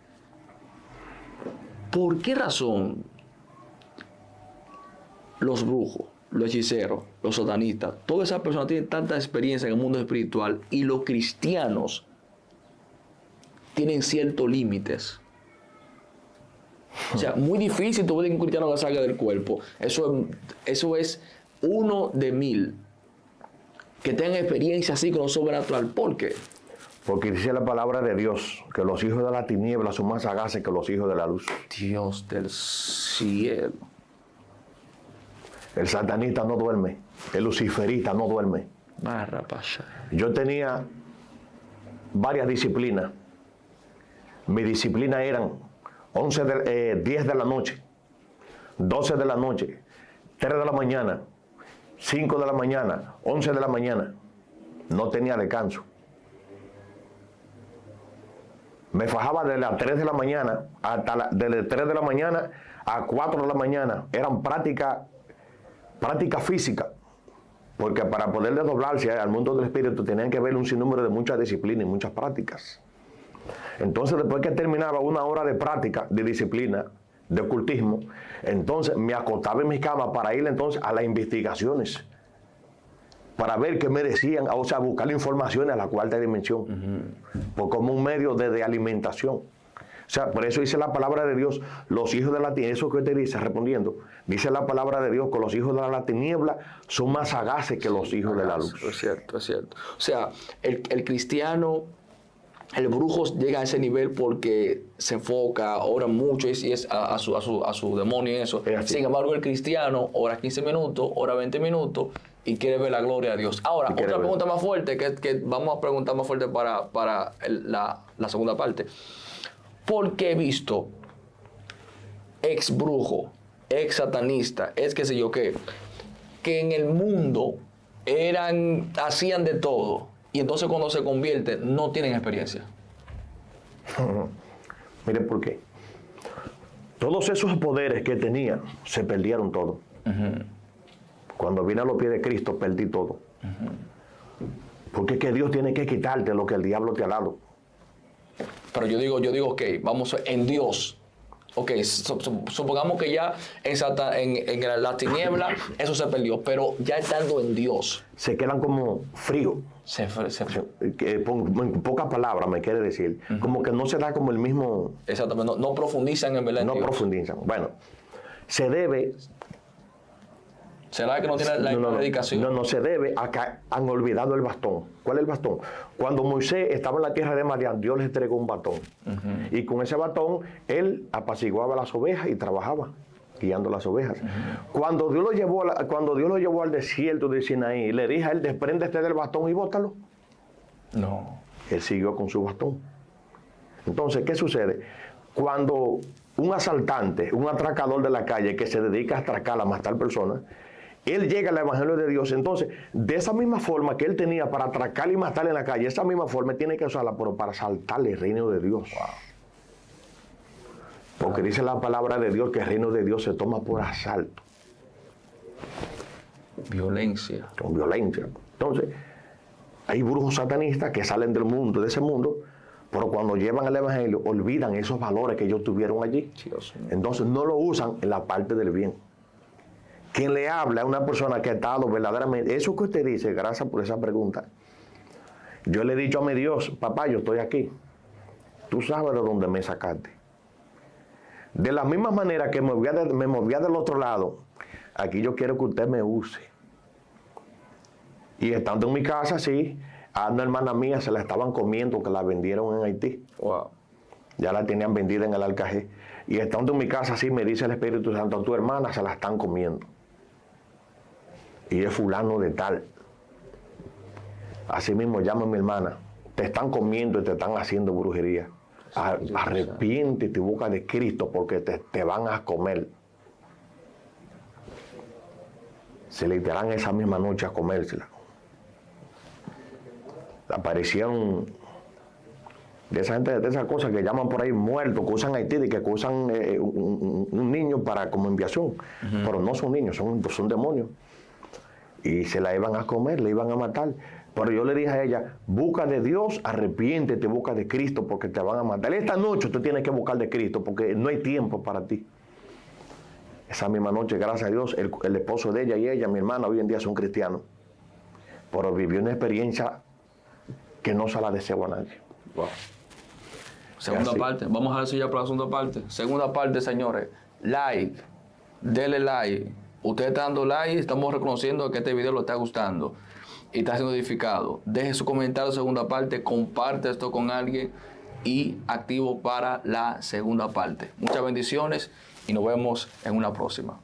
¿Por qué razón los brujos, los hechiceros, los satanistas, todas esas personas tienen tanta experiencia en el mundo espiritual y los cristianos tienen ciertos límites? O sea, muy difícil tú ves que un cristiano que salga del cuerpo. Eso es 1 de 1000 que tengan experiencia así con lo sobrenatural. ¿Por qué? Porque dice la palabra de Dios que los hijos de la tiniebla son más sagaces que los hijos de la luz. Dios del cielo. El satanista no duerme, el luciferita no duerme. Barra pasha. Yo tenía varias disciplinas. Mi disciplina eran 10 de la noche, 12 de la noche, 3 de la mañana, 5 de la mañana, 11 de la mañana. No tenía descanso. Me fajaba de las 3 de la mañana desde 3 de la mañana a 4 de la mañana. Eran práctica física. Porque para poder desdoblarse al mundo del espíritu tenían que ver un sinnúmero de muchas disciplinas y muchas prácticas. Entonces, después que terminaba una hora de práctica, de disciplina, de ocultismo, entonces me acostaba en mi cama para ir entonces a las investigaciones, para ver qué me decían, o sea, buscar informaciones a la cuarta dimensión, por como un medio de alimentación. O sea, por eso dice la palabra de Dios, los hijos de la tiniebla, eso que usted dice, respondiendo, dice la palabra de Dios que los hijos de la tiniebla son más sagaces que los hijos de la luz. Es cierto, es cierto. O sea, el cristiano, el brujo llega a ese nivel porque se enfoca, ora mucho y es a su demonio y eso. Sin embargo, el cristiano ora 15 minutos, ora 20 minutos y quiere ver la gloria de Dios. Ahora, otra pregunta más fuerte, que vamos a preguntar más fuerte para la segunda parte. Porque he visto ex brujo ex satanista, es qué sé yo qué, que en el mundo hacían de todo, y entonces cuando se convierten no tienen experiencia. Mire por qué. Todos esos poderes que tenía se perdieron todos. Cuando vine a los pies de Cristo perdí todo. Porque es que Dios tiene que quitarte lo que el diablo te ha dado. Pero yo digo, ok, vamos en Dios. Ok, supongamos que ya en la tiniebla eso se perdió, pero ya estando en Dios. Se quedan como fríos. En pocas palabras me quiere decir, como que no se da como el mismo... Exactamente, no profundizan en verdad. No profundizan. Bueno, se debe... ¿Será que no tiene la dedicación? No, se debe a que han olvidado el bastón. ¿Cuál es el bastón? Cuando Moisés estaba en la tierra de Madián, Dios le entregó un batón. Y con ese batón, él apaciguaba las ovejas y trabajaba guiando las ovejas. Cuando Dios lo llevó al desierto de Sinaí, le dije a él, despréndete del bastón y bótalo. No. Él siguió con su bastón. Entonces, ¿qué sucede? Cuando un asaltante, un atracador de la calle que se dedica a atracar, a matar personas, él llega al Evangelio de Dios, entonces, de esa misma forma que él tenía para atracar y matar en la calle, esa misma forma tiene que usarla, pero para asaltarle el reino de Dios. Porque dice la palabra de Dios que el reino de Dios se toma por asalto. Violencia. Con violencia. Entonces, hay brujos satanistas que salen del mundo, de ese mundo, pero cuando llevan el Evangelio, olvidan esos valores que ellos tuvieron allí. Entonces, no lo usan en la parte del bien. Quien le habla es una persona que ha estado verdaderamente... Eso que usted dice, gracias por esa pregunta. Yo le he dicho a mi Dios, papá, yo estoy aquí. Tú sabes de dónde me sacaste. De la misma manera que me movía del otro lado, aquí yo quiero que usted me use. Y estando en mi casa, sí, a una hermana mía se la estaban comiendo, que la vendieron en Haití. Wow. Ya la tenían vendida en el Alcajé. Y estando en mi casa, sí, me dice el Espíritu Santo, a tu hermana se la están comiendo. Y es fulano de tal. Así mismo llama a mi hermana. Te están comiendo y te están haciendo brujería. Arrepiéntete y busca de Cristo porque te van a comer. Se le irán esa misma noche a comérsela. Aparecieron de esa gente, de esas cosas que llaman por ahí muertos, que usan Haití, que usan un niño para como enviación. Pero no son niños, son demonios. Y se la iban a comer, le iban a matar. Pero yo le dije a ella, busca de Dios, arrepiéntete, busca de Cristo porque te van a matar. Esta noche tú tienes que buscar de Cristo porque no hay tiempo para ti. Esa misma noche, gracias a Dios, el esposo de ella y ella, mi hermana, hoy en día son cristianos. Pero vivió una experiencia que no se la deseo a nadie. Wow. Segunda parte, vamos a ver si ya para la segunda parte. Segunda parte, señores, like, denle like. Usted está dando like, estamos reconociendo que este video lo está gustando y está siendo edificado. Deje su comentario segunda parte, comparte esto con alguien y activo para la segunda parte. Muchas bendiciones y nos vemos en una próxima.